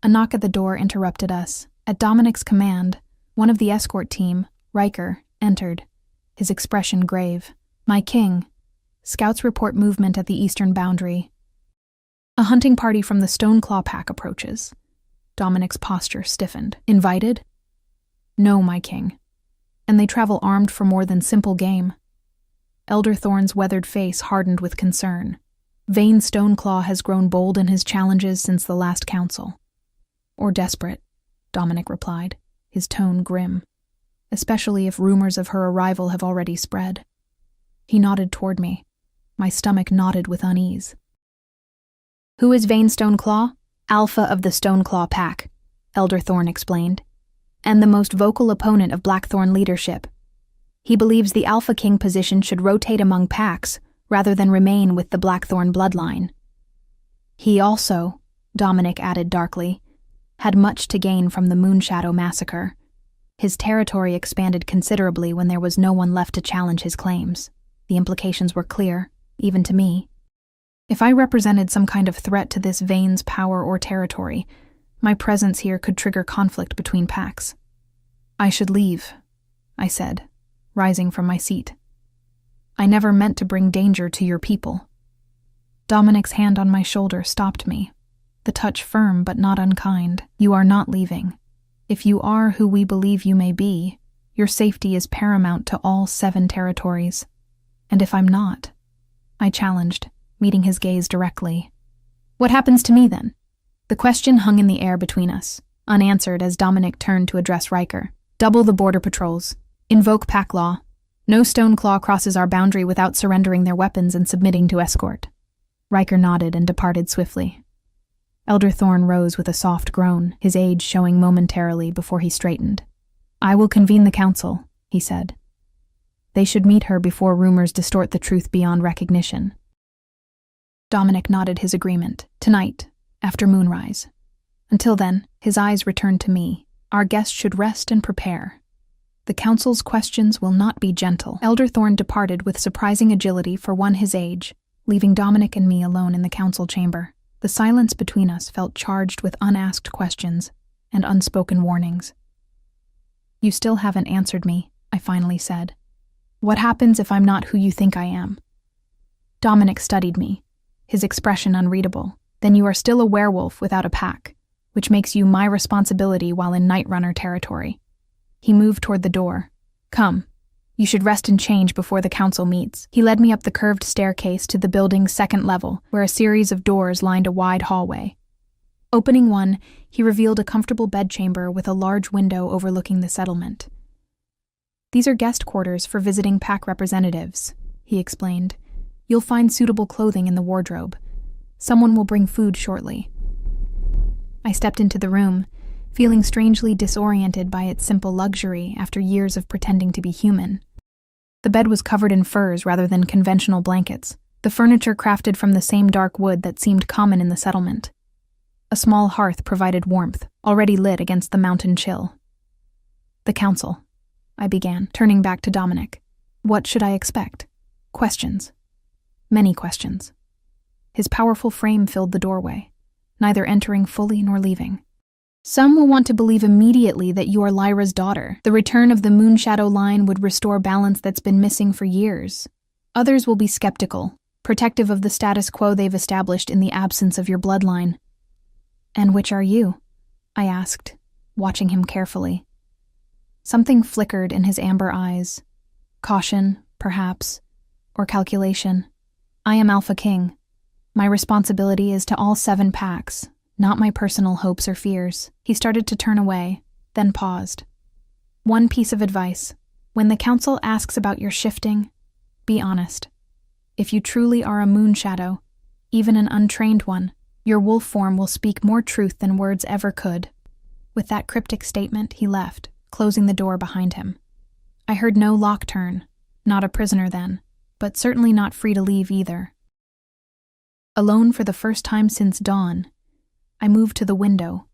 [SPEAKER 1] A knock at the door interrupted us. At Dominic's command, one of the escort team, Riker, entered, his expression grave. "My king, scouts report movement at the eastern boundary. A hunting party from the Stoneclaw pack approaches." Dominic's posture stiffened. "Invited?" "No, my king. And they travel armed for more than simple game." Elder Thorn's weathered face hardened with concern. "Vane Stoneclaw has grown bold in his challenges since the last council." "Or desperate," Dominic replied, his tone grim, "especially if rumors of her arrival have already spread." He nodded toward me. My stomach knotted with unease. "Who is Vane Stoneclaw?" "Alpha of the Stoneclaw pack," Elder Thorn explained, "and the most vocal opponent of Blackthorn leadership. He believes the Alpha King position should rotate among packs rather than remain with the Blackthorn bloodline. He also," Dominic added darkly, "had much to gain from the Moonshadow massacre. His territory expanded considerably when there was no one left to challenge his claims. The implications were clear, even to me. If I represented some kind of threat to this Vane's power or territory, my presence here could trigger conflict between packs." "I should leave," I said, rising from my seat. "I never meant to bring danger to your people." Dominic's hand on my shoulder stopped me, the touch firm but not unkind. "You are not leaving. If you are who we believe you may be, your safety is paramount to all 7 territories. And if I'm not," I challenged, meeting his gaze directly. "What happens to me then?" The question hung in the air between us, unanswered as Dominic turned to address Riker. "Double the border patrols. Invoke pack law. No Stoneclaw crosses our boundary without surrendering their weapons and submitting to escort." Riker nodded and departed swiftly. Elder Thorn rose with a soft groan, his age showing momentarily before he straightened. "I will convene the council," he said. "They should meet her before rumors distort the truth beyond recognition." Dominic nodded his agreement. "Tonight, after moonrise. Until then," his eyes returned to me, "our guest should rest and prepare. The council's questions will not be gentle." Elder Thorn departed with surprising agility for one his age, leaving Dominic and me alone in the council chamber. The silence between us felt charged with unasked questions and unspoken warnings. "You still haven't answered me," I finally said. "What happens if I'm not who you think I am?" Dominic studied me, his expression unreadable. "Then you are still a werewolf without a pack, which makes you my responsibility while in Night Runner territory." He moved toward the door. "Come. You should rest and change before the council meets." He led me up the curved staircase to the building's 2nd level, where a series of doors lined a wide hallway. Opening one, he revealed a comfortable bedchamber with a large window overlooking the settlement. "These are guest quarters for visiting pack representatives," he explained. "You'll find suitable clothing in the wardrobe. Someone will bring food shortly." I stepped into the room, feeling strangely disoriented by its simple luxury after years of pretending to be human. The bed was covered in furs rather than conventional blankets, the furniture crafted from the same dark wood that seemed common in the settlement. A small hearth provided warmth, already lit against the mountain chill. "The council," I began, turning back to Dominic. "What should I expect?" Questions. Many questions. His powerful frame filled the doorway, neither entering fully nor leaving. Some will want to believe immediately that you are Lyra's daughter. The return of the moon shadow line would restore balance that's been missing for years. Others will be skeptical, protective of the status quo they've established in the absence of your bloodline. And which are you? I asked, watching him carefully. Something flickered in his amber eyes. Caution, perhaps, or calculation. I am Alpha King. My responsibility is to all 7 packs, not my personal hopes or fears. He started to turn away, then paused. One piece of advice. When the council asks about your shifting, be honest. If you truly are a moon shadow, even an untrained one, your wolf form will speak more truth than words ever could. With that cryptic statement, he left, closing the door behind him. I heard no lock turn, not a prisoner then, but certainly not free to leave either. Alone for the first time since dawn, I moved to the window,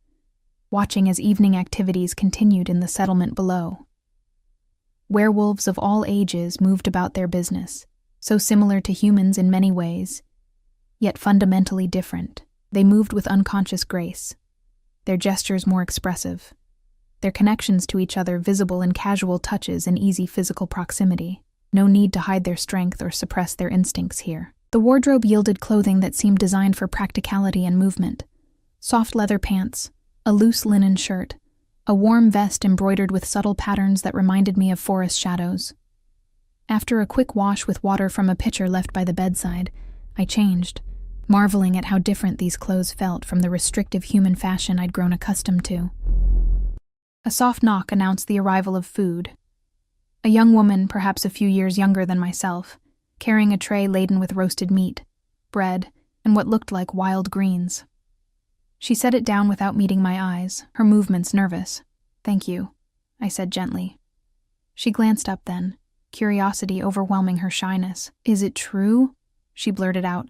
[SPEAKER 1] watching as evening activities continued in the settlement below. Werewolves of all ages moved about their business, so similar to humans in many ways, yet fundamentally different. They moved with unconscious grace, their gestures more expressive, their connections to each other visible in casual touches and easy physical proximity. No need to hide their strength or suppress their instincts here. The wardrobe yielded clothing that seemed designed for practicality and movement. Soft leather pants, a loose linen shirt, a warm vest embroidered with subtle patterns that reminded me of forest shadows. After a quick wash with water from a pitcher left by the bedside, I changed, marveling at how different these clothes felt from the restrictive human fashion I'd grown accustomed to. A soft knock announced the arrival of food. A young woman, perhaps a few years younger than myself, carrying a tray laden with roasted meat, bread, and what looked like wild greens. She set it down without meeting my eyes, her movements nervous. "Thank you," I said gently. She glanced up then, curiosity overwhelming her shyness. "Is it true?" she blurted out.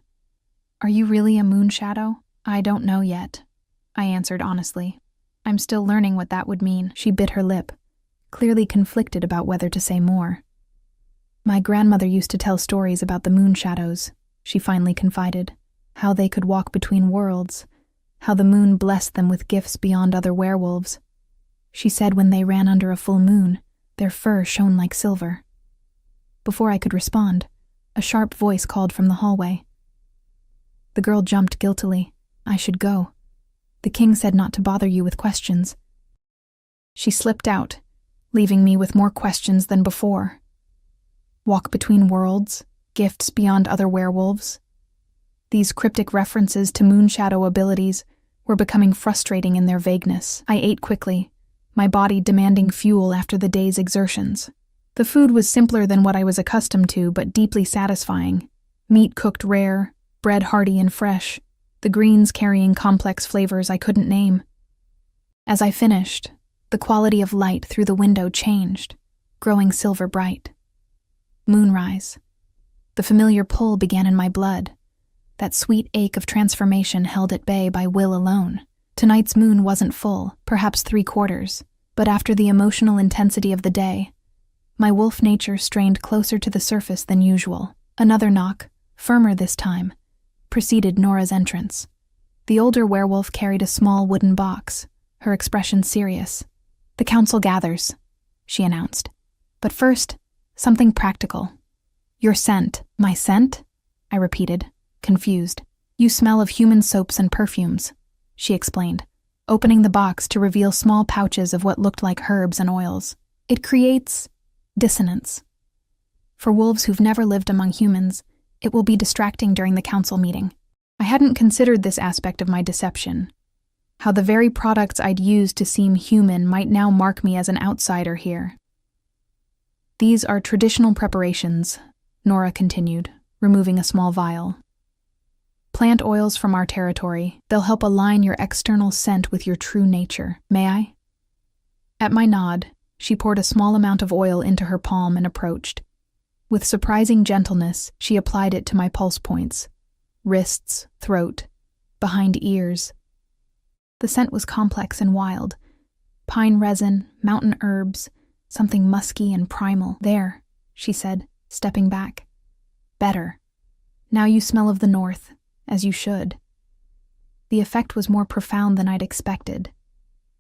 [SPEAKER 1] "Are you really a moon shadow?" "I don't know yet," I answered honestly. "I'm still learning what that would mean." She bit her lip, clearly conflicted about whether to say more. "My grandmother used to tell stories about the moon shadows," she finally confided, "how they could walk between worlds, how the moon blessed them with gifts beyond other werewolves. She said when they ran under a full moon, their fur shone like silver." Before I could respond, a sharp voice called from the hallway. The girl jumped guiltily. "I should go. The king said not to bother you with questions." She slipped out, leaving me with more questions than before. Walk between worlds, gifts beyond other werewolves. These cryptic references to moon shadow abilities were becoming frustrating in their vagueness. I ate quickly, my body demanding fuel after the day's exertions. The food was simpler than what I was accustomed to, but deeply satisfying. Meat cooked rare, bread hearty and fresh, the greens carrying complex flavors I couldn't name. As I finished, the quality of light through the window changed, growing silver bright. Moonrise. The familiar pull began in my blood, that sweet ache of transformation held at bay by will alone. Tonight's moon wasn't full, perhaps 3/4, but after the emotional intensity of the day, my wolf nature strained closer to the surface than usual. Another knock, firmer this time, preceded Nora's entrance. The older werewolf carried a small wooden box, her expression serious. "The council gathers," she announced. "But first, something practical." "Your scent." "My scent?" I repeated, confused. "You smell of human soaps and perfumes," she explained, opening the box to reveal small pouches of what looked like herbs and oils. "It creates dissonance. For wolves who've never lived among humans, it will be distracting during the council meeting." I hadn't considered this aspect of my deception, how the very products I'd used to seem human might now mark me as an outsider here. "These are traditional preparations," Nora continued, removing a small vial. "Plant oils from our territory. They'll help align your external scent with your true nature. May I?" At my nod, she poured a small amount of oil into her palm and approached. With surprising gentleness, she applied it to my pulse points, wrists, throat, behind ears. The scent was complex and wild. Pine resin, mountain herbs, something musky and primal. "There," she said, stepping back. "Better. Now you smell of the north, as you should." The effect was more profound than I'd expected.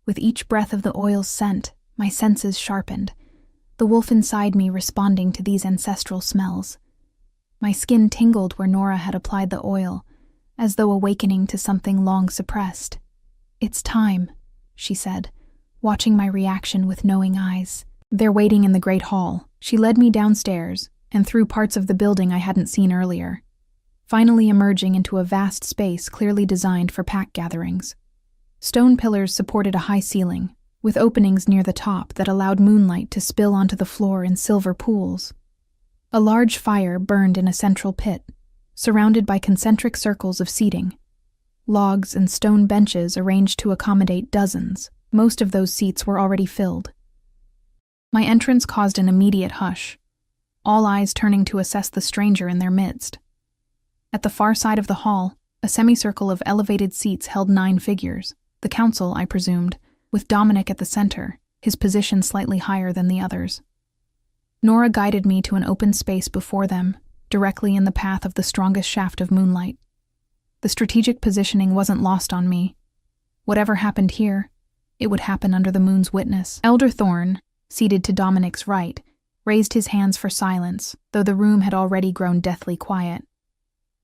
[SPEAKER 1] With each breath of the oil's scent, my senses sharpened, the wolf inside me responding to these ancestral smells. My skin tingled where Nora had applied the oil, as though awakening to something long suppressed. "It's time," she said, watching my reaction with knowing eyes. "They're waiting in the great hall." She led me downstairs and through parts of the building I hadn't seen earlier, finally emerging into a vast space clearly designed for pack gatherings. Stone pillars supported a high ceiling, with openings near the top that allowed moonlight to spill onto the floor in silver pools. A large fire burned in a central pit, surrounded by concentric circles of seating. Logs and stone benches arranged to accommodate dozens. Most of those seats were already filled. My entrance caused an immediate hush, all eyes turning to assess the stranger in their midst. At the far side of the hall, a semicircle of elevated seats held 9 figures, the council, I presumed, with Dominic at the center, his position slightly higher than the others. Nora guided me to an open space before them, directly in the path of the strongest shaft of moonlight. The strategic positioning wasn't lost on me. Whatever happened here, it would happen under the moon's witness. Elder Thorne, seated to Dominic's right, raised his hands for silence, though the room had already grown deathly quiet.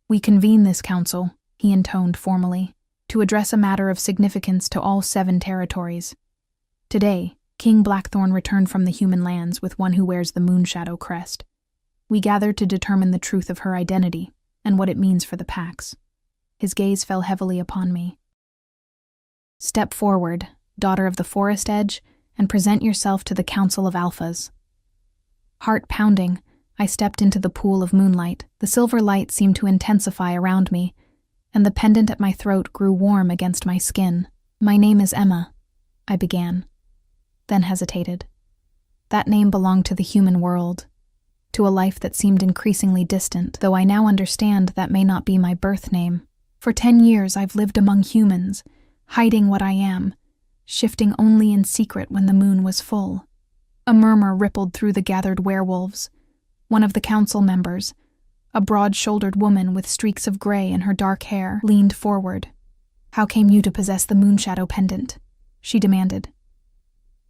[SPEAKER 1] "We convene this council," he intoned formally, "to address a matter of significance to all 7 territories. Today, King Blackthorn returned from the human lands with one who wears the Moonshadow crest. We gathered to determine the truth of her identity and what it means for the packs." His gaze fell heavily upon me. "Step forward, daughter of the Forest Edge, and present yourself to the Council of Alphas." Heart pounding, I stepped into the pool of moonlight. The silver light seemed to intensify around me, and the pendant at my throat grew warm against my skin. "My name is Emma," I began, then hesitated. That name belonged to the human world, to a life that seemed increasingly distant, though I now understand that may not be my birth name. For 10 years I've lived among humans, hiding what I am, shifting only in secret when the moon was full. A murmur rippled through the gathered werewolves. One of the council members, a broad-shouldered woman with streaks of gray in her dark hair, leaned forward. "How came you to possess the Moonshadow pendant?" she demanded.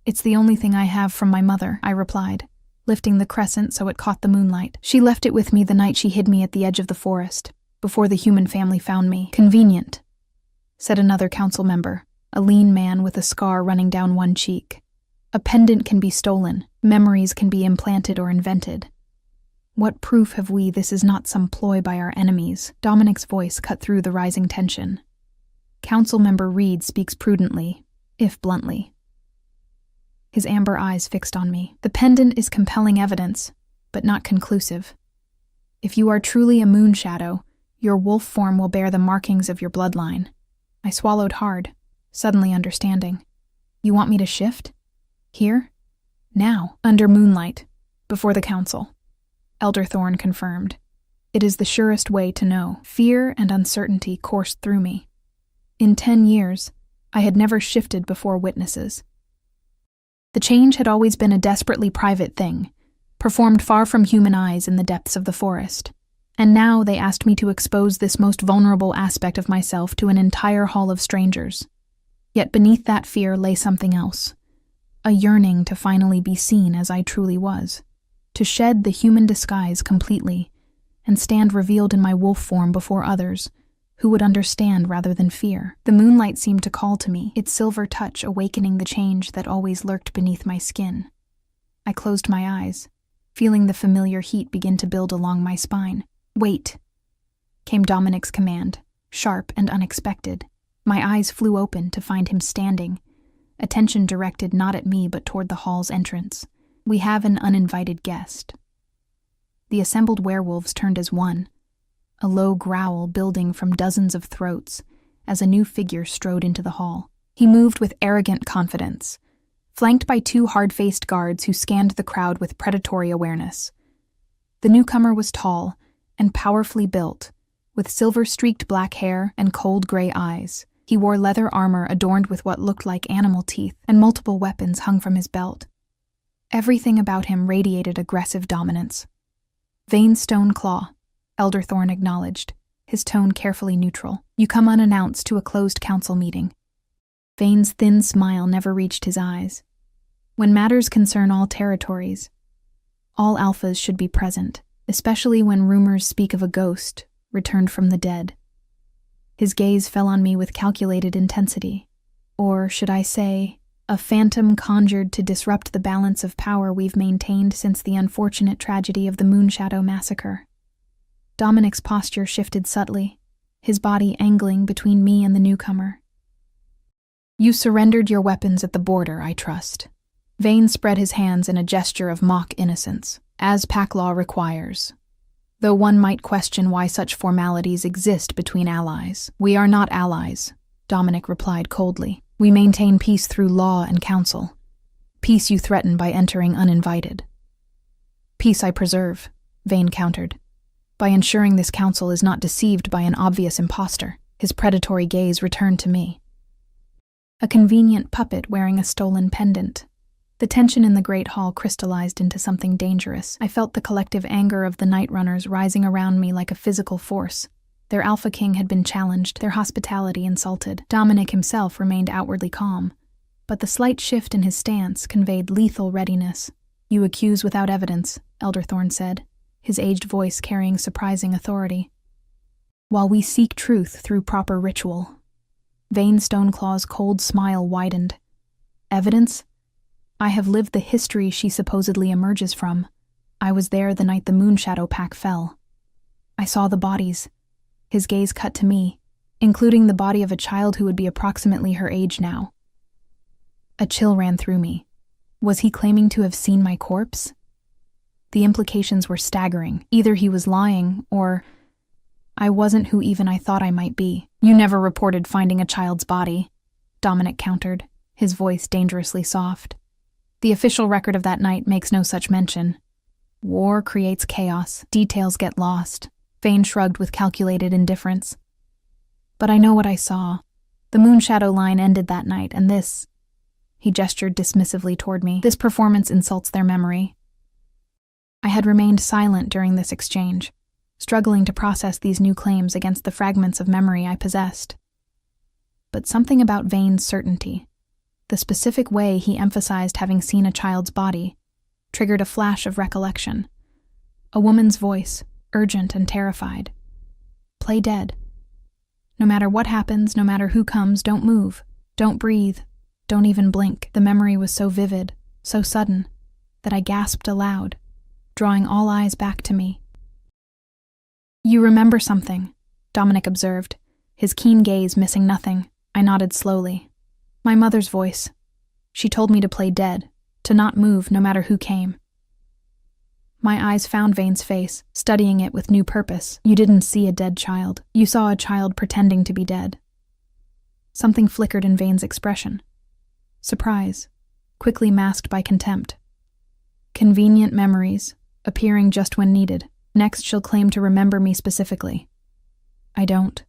[SPEAKER 1] "It's the only thing I have from my mother," I replied, lifting the crescent so it caught the moonlight. "She left it with me the night she hid me at the edge of the forest, before the human family found me." "Convenient," said another council member, a lean man with a scar running down one cheek. "A pendant can be stolen, memories can be implanted or invented. What proof have we this is not some ploy by our enemies?" Dominic's voice cut through the rising tension. Council member Reed speaks prudently, if bluntly. His amber eyes fixed on me. "The pendant is compelling evidence, but not conclusive. If you are truly a Moonshadow, your wolf form will bear the markings of your bloodline." I swallowed hard, suddenly understanding. "You want me to shift? Here? Now?" "Under moonlight, before the council," Elder Thorne confirmed. "It is the surest way to know." Fear and uncertainty coursed through me. In 10 years, I had never shifted before witnesses. The change had always been a desperately private thing, performed far from human eyes in the depths of the forest. And now they asked me to expose this most vulnerable aspect of myself to an entire hall of strangers. Yet beneath that fear lay something else, a yearning to finally be seen as I truly was, to shed the human disguise completely, and stand revealed in my wolf form before others, who would understand rather than fear. The moonlight seemed to call to me, its silver touch awakening the change that always lurked beneath my skin. I closed my eyes, feeling the familiar heat begin to build along my spine. "Wait," came Dominic's command, sharp and unexpected. My eyes flew open to find him standing, attention directed not at me but toward the hall's entrance. "We have an uninvited guest." The assembled werewolves turned as one, a low growl building from dozens of throats as a new figure strode into the hall. He moved with arrogant confidence, flanked by 2 hard-faced guards who scanned the crowd with predatory awareness. The newcomer was tall and powerfully built, with silver-streaked black hair and cold gray eyes. He wore leather armor adorned with what looked like animal teeth, and multiple weapons hung from his belt. Everything about him radiated aggressive dominance. "Vane Stoneclaw," Elder Thorne acknowledged, his tone carefully neutral. "You come unannounced to a closed council meeting. Vane's thin smile never reached his eyes. When matters concern all territories, all alphas should be present, especially when rumors speak of a ghost returned from the dead. His gaze fell on me with calculated intensity, or should I say, a phantom conjured to disrupt the balance of power we've maintained since the unfortunate tragedy of the Moonshadow massacre. Dominic's posture shifted subtly, his body angling between me and the newcomer. You surrendered your weapons at the border, I trust. Vane spread his hands in a gesture of mock innocence, as pack law requires. Though one might question why such formalities exist between allies. We are not allies, Dominic replied coldly. We maintain peace through law and counsel. Peace you threaten by entering uninvited. Peace I preserve, Vane countered, by ensuring this council is not deceived by an obvious impostor. His predatory gaze returned to me. A convenient puppet wearing a stolen pendant. The tension in the great hall crystallized into something dangerous. I felt the collective anger of the Night Runners rising around me like a physical force. Their Alpha King had been challenged, their hospitality insulted. Dominic himself remained outwardly calm, but the slight shift in his stance conveyed lethal readiness. You accuse without evidence, Elderthorn said, his aged voice carrying surprising authority. While we seek truth through proper ritual. Vane Stoneclaw's cold smile widened. Evidence? I have lived the history she supposedly emerges from. I was there the night the Moonshadow pack fell. I saw the bodies. His gaze cut to me, including the body of a child who would be approximately her age now. A chill ran through me. Was he claiming to have seen my corpse? The implications were staggering. Either he was lying, or I wasn't who even I thought I might be. You never reported finding a child's body, Dominic countered, his voice dangerously soft. The official record of that night makes no such mention. War creates chaos. Details get lost. Vane shrugged with calculated indifference. But I know what I saw. The Moonshadow line ended that night, and this... He gestured dismissively toward me. This performance insults their memory. I had remained silent during this exchange, struggling to process these new claims against the fragments of memory I possessed. But something about Vane's certainty, the specific way he emphasized having seen a child's body, triggered a flash of recollection. A woman's voice, urgent and terrified. Play dead. No matter what happens, no matter who comes, don't move, don't breathe, don't even blink. The memory was so vivid, so sudden, that I gasped aloud, drawing all eyes back to me. You remember something, Dominic observed, his keen gaze missing nothing. I nodded slowly. My mother's voice. She told me to play dead, to not move no matter who came. My eyes found Vane's face, studying it with new purpose. You didn't see a dead child. You saw a child pretending to be dead. Something flickered in Vane's expression. Surprise, quickly masked by contempt. Convenient memories, appearing just when needed. Next she'll claim to remember me specifically. I don't,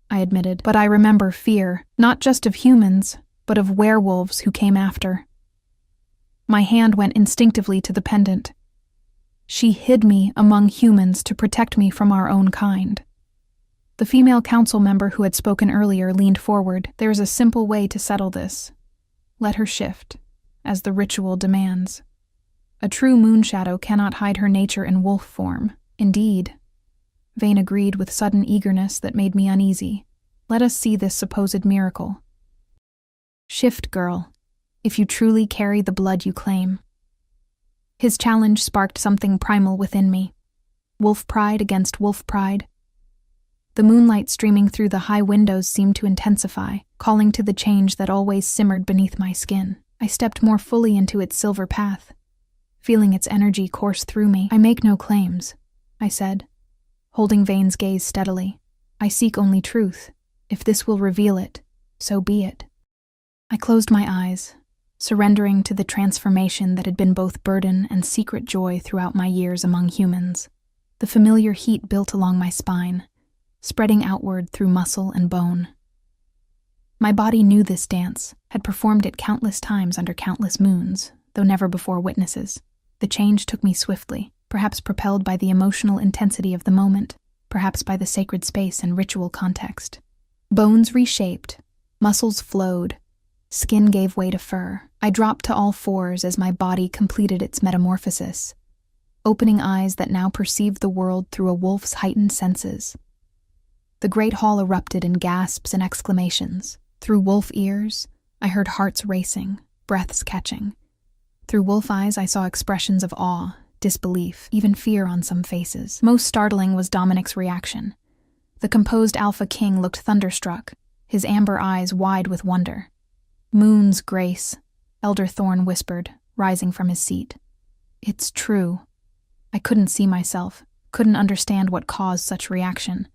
[SPEAKER 1] I admitted, but I remember fear, not just of humans, but of werewolves who came after. My hand went instinctively to the pendant. She hid me among humans to protect me from our own kind. The female council member who had spoken earlier leaned forward. There is a simple way to settle this. Let her shift, as the ritual demands. A true Moonshadow cannot hide her nature in wolf form. Indeed. Vane agreed with sudden eagerness that made me uneasy. Let us see this supposed miracle. Shift, girl, if you truly carry the blood you claim. His challenge sparked something primal within me. Wolf pride against wolf pride. The moonlight streaming through the high windows seemed to intensify, calling to the change that always simmered beneath my skin. I stepped more fully into its silver path, feeling its energy course through me. I make no claims, I said, holding Vane's gaze steadily. I seek only truth. If this will reveal it, so be it. I closed my eyes, surrendering to the transformation that had been both burden and secret joy throughout my years among humans. The familiar heat built along my spine, spreading outward through muscle and bone. My body knew this dance, had performed it countless times under countless moons, though never before witnesses. The change took me swiftly, perhaps propelled by the emotional intensity of the moment, perhaps by the sacred space and ritual context. Bones reshaped, muscles flowed, Skin gave way to fur. I dropped to all fours as my body completed its metamorphosis, opening eyes that now perceived the world through a wolf's heightened senses. The great hall erupted in gasps and exclamations. Through wolf ears, I heard hearts racing, breaths catching. Through wolf eyes, I saw expressions of awe, disbelief, even fear on some faces. Most startling was Dominic's reaction. The composed Alpha King looked thunderstruck, his amber eyes wide with wonder. "Moon's grace," Elder Thorn whispered, rising from his seat. "It's true." I couldn't see myself, couldn't understand what caused such reaction.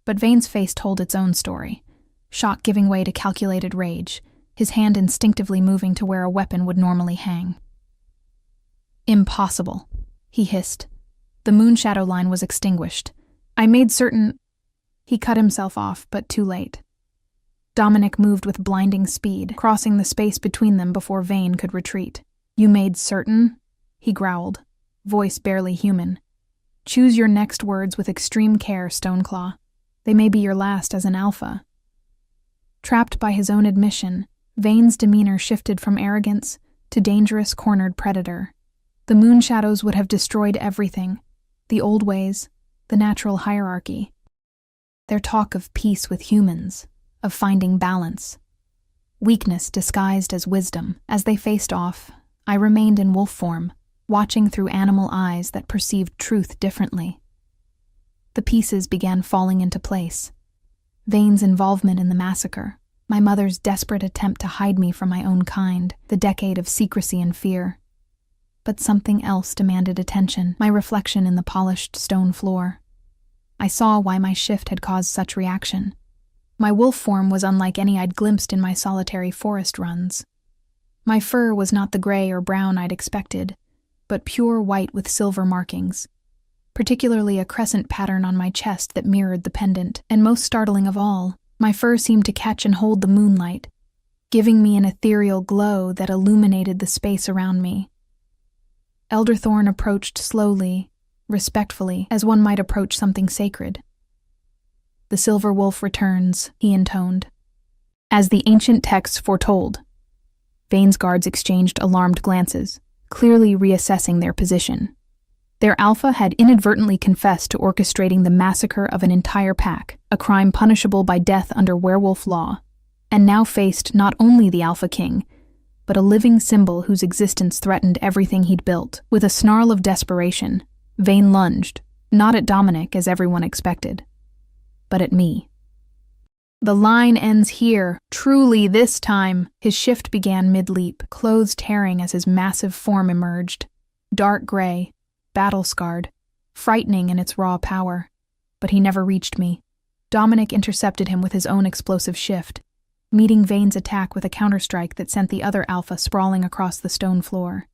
[SPEAKER 1] But Vane's face told its own story, shock giving way to calculated rage, his hand instinctively moving to where a weapon would normally hang. "Impossible," he hissed. The moon shadow line was extinguished. I made certain... He cut himself off, but too late. Dominic moved with blinding speed, crossing the space between them before Vane could retreat. "You made certain?" he growled, voice barely human. "Choose your next words with extreme care, Stoneclaw. They may be your last as an alpha." Trapped by his own admission, Vane's demeanor shifted from arrogance to dangerous cornered predator. The moon shadows would have destroyed everything, the old ways, the natural hierarchy. Their talk of peace with humans, of finding balance. Weakness disguised as wisdom. As they faced off, I remained in wolf form, watching through animal eyes that perceived truth differently. The pieces began falling into place. Vane's involvement in the massacre, my mother's desperate attempt to hide me from my own kind, the decade of secrecy and fear. But something else demanded attention, my reflection in the polished stone floor. I saw why my shift had caused such reaction. My wolf form was unlike any I'd glimpsed in my solitary forest runs. My fur was not the gray or brown I'd expected, but pure white with silver markings, particularly a crescent pattern on my chest that mirrored the pendant. And most startling of all, my fur seemed to catch and hold the moonlight, giving me an ethereal glow that illuminated the space around me. Elder Thorn approached slowly, respectfully, as one might approach something sacred. "The silver wolf returns," he intoned. "As the ancient texts foretold." Vane's guards exchanged alarmed glances, clearly reassessing their position. Their alpha had inadvertently confessed to orchestrating the massacre of an entire pack, a crime punishable by death under werewolf law, and now faced not only the Alpha King, but a living symbol whose existence threatened everything he'd built. With a snarl of desperation, Vane lunged, not at Dominic as everyone expected, but at me. "The line ends here, truly this time." His shift began mid-leap, clothes tearing as his massive form emerged, dark gray, battle-scarred, frightening in its raw power. But he never reached me. Dominic intercepted him with his own explosive shift, meeting Vane's attack with a counterstrike that sent the other alpha sprawling across the stone floor.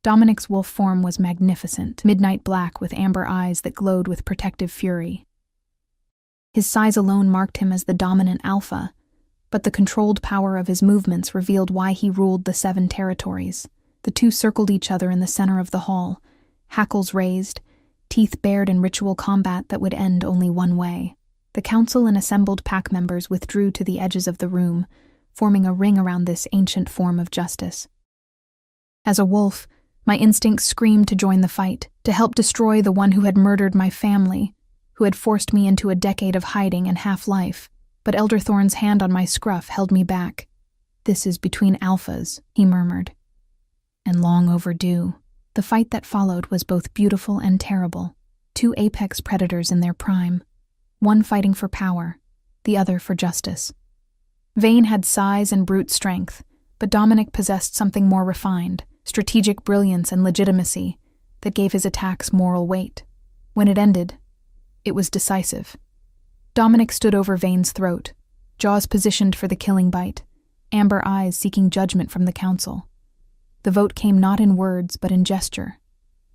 [SPEAKER 1] Dominic's wolf form was magnificent, midnight black with amber eyes that glowed with protective fury. His size alone marked him as the dominant alpha, but the controlled power of his movements revealed why he ruled the 7 territories. The two circled each other in the center of the hall, hackles raised, teeth bared in ritual combat that would end only one way. The council and assembled pack members withdrew to the edges of the room, forming a ring around this ancient form of justice. As a wolf, my instincts screamed to join the fight, to help destroy the one who had murdered my family, who had forced me into a decade of hiding and half-life. But Elder Thorn's hand on my scruff held me back. "This is between alphas," he murmured. "And long overdue." The fight that followed was both beautiful and terrible. 2 apex predators in their prime, one fighting for power, the other for justice. Vane had size and brute strength, but Dominic possessed something more refined, strategic brilliance and legitimacy that gave his attacks moral weight. When it ended, it was decisive. Dominic stood over Vane's throat, jaws positioned for the killing bite, amber eyes seeking judgment from the council. The vote came not in words but in gesture.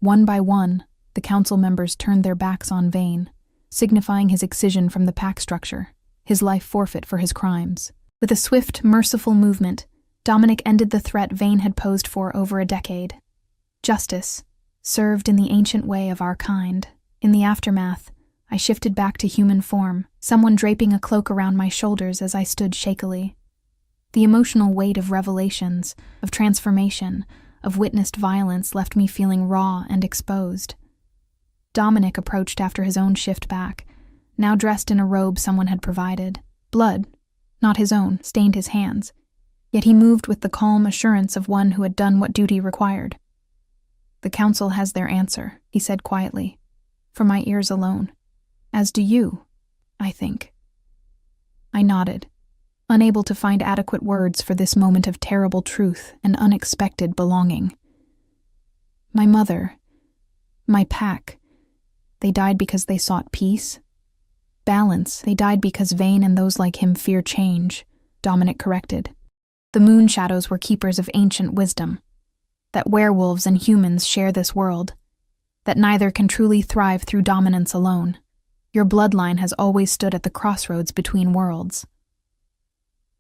[SPEAKER 1] One by one, the council members turned their backs on Vane, signifying his excision from the pack structure, his life forfeit for his crimes. With a swift, merciful movement, Dominic ended the threat Vane had posed for over a decade. Justice, served in the ancient way of our kind. In the aftermath, I shifted back to human form, someone draping a cloak around my shoulders as I stood shakily. The emotional weight of revelations, of transformation, of witnessed violence left me feeling raw and exposed. Dominic approached after his own shift back, now dressed in a robe someone had provided. Blood, not his own, stained his hands, yet he moved with the calm assurance of one who had done what duty required. "The council has their answer," he said quietly, "for my ears alone. As do you, I think." I nodded, unable to find adequate words for this moment of terrible truth and unexpected belonging. My mother, my pack, they died because they sought peace. Balance, they died because Vane and those like him fear change, Dominic corrected. The moon shadows were keepers of ancient wisdom, that werewolves and humans share this world, that neither can truly thrive through dominance alone. Your bloodline has always stood at the crossroads between worlds.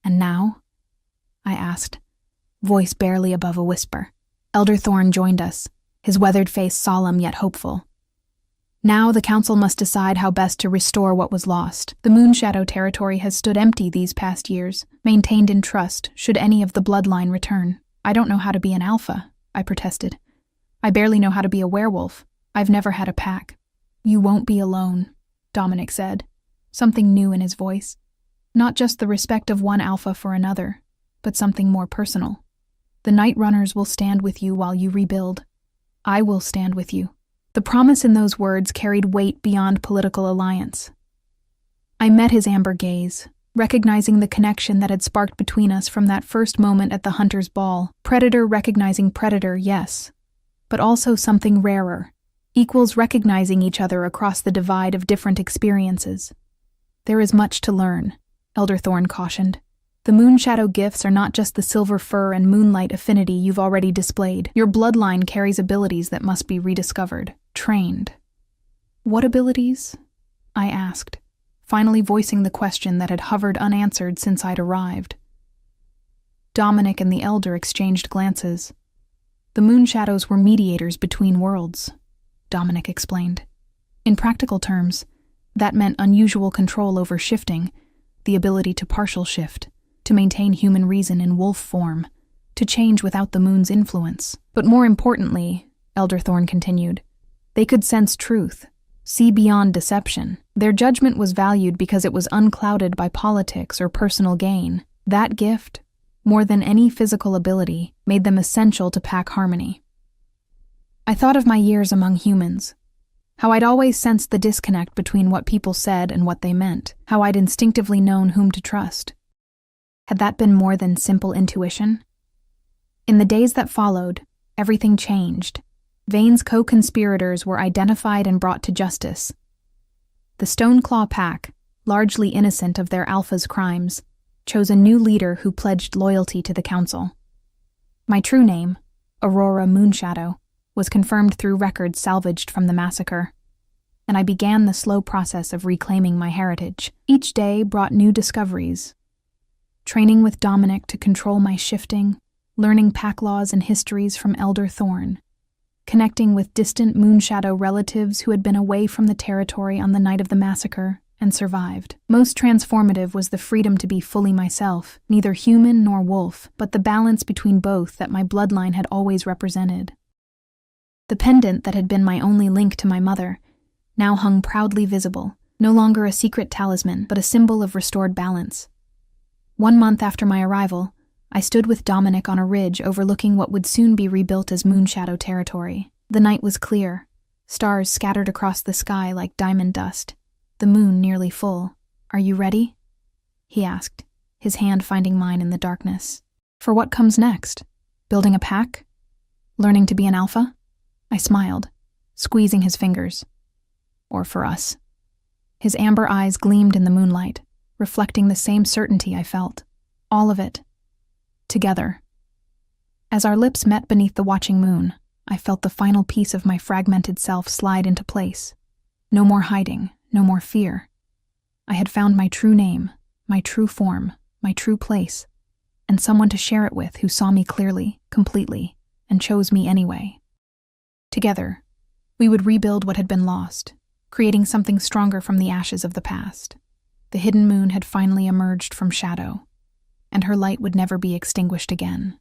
[SPEAKER 1] "And now?" I asked, voice barely above a whisper. Elder Thorn joined us, his weathered face solemn yet hopeful. "Now the council must decide how best to restore what was lost. The Moonshadow territory has stood empty these past years, maintained in trust should any of the bloodline return. I don't know how to be an alpha," I protested. "I barely know how to be a werewolf. I've never had a pack." "You won't be alone," Dominic said, something new in his voice. Not just the respect of one alpha for another, but something more personal. "The Night Runners will stand with you while you rebuild. I will stand with you." The promise in those words carried weight beyond political alliance. I met his amber gaze, recognizing the connection that had sparked between us from that first moment at the Hunter's Ball. Predator recognizing predator, yes, but also something rarer. Equals recognizing each other across the divide of different experiences. "There is much to learn," Elder Thorn cautioned. "The Moonshadow gifts are not just the silver fur and moonlight affinity you've already displayed. Your bloodline carries abilities that must be rediscovered, trained." "What abilities?" I asked, finally voicing the question that had hovered unanswered since I'd arrived. Dominic and the Elder exchanged glances. "The Moonshadows were mediators between worlds," Dominic explained. "In practical terms, that meant unusual control over shifting, the ability to partial shift, to maintain human reason in wolf form, to change without the moon's influence. But more importantly," Elder Thorn continued, "they could sense truth, see beyond deception. Their judgment was valued because it was unclouded by politics or personal gain. That gift, more than any physical ability, made them essential to pack harmony." I thought of my years among humans, how I'd always sensed the disconnect between what people said and what they meant, how I'd instinctively known whom to trust. Had that been more than simple intuition? In the days that followed, everything changed. Vane's co-conspirators were identified and brought to justice. The Stoneclaw Pack, largely innocent of their alpha's crimes, chose a new leader who pledged loyalty to the council. My true name, Aurora Moonshadow, was confirmed through records salvaged from the massacre, and I began the slow process of reclaiming my heritage. Each day brought new discoveries. Training with Dominic to control my shifting, learning pack laws and histories from Elder Thorn, connecting with distant Moonshadow relatives who had been away from the territory on the night of the massacre and survived. Most transformative was the freedom to be fully myself, neither human nor wolf, but the balance between both that my bloodline had always represented. The pendant that had been my only link to my mother now hung proudly visible, no longer a secret talisman, but a symbol of restored balance. 1 month after my arrival, I stood with Dominic on a ridge overlooking what would soon be rebuilt as Moonshadow territory. The night was clear, stars scattered across the sky like diamond dust, the moon nearly full. "Are you ready?" he asked, his hand finding mine in the darkness. "For what comes next? Building a pack? Learning to be an alpha?" I smiled, squeezing his fingers. "Or for us." His amber eyes gleamed in the moonlight, reflecting the same certainty I felt. All of it. Together. As our lips met beneath the watching moon, I felt the final piece of my fragmented self slide into place. No more hiding, no more fear. I had found my true name, my true form, my true place, and someone to share it with who saw me clearly, completely, and chose me anyway. Together, we would rebuild what had been lost, creating something stronger from the ashes of the past. The hidden moon had finally emerged from shadow, and her light would never be extinguished again.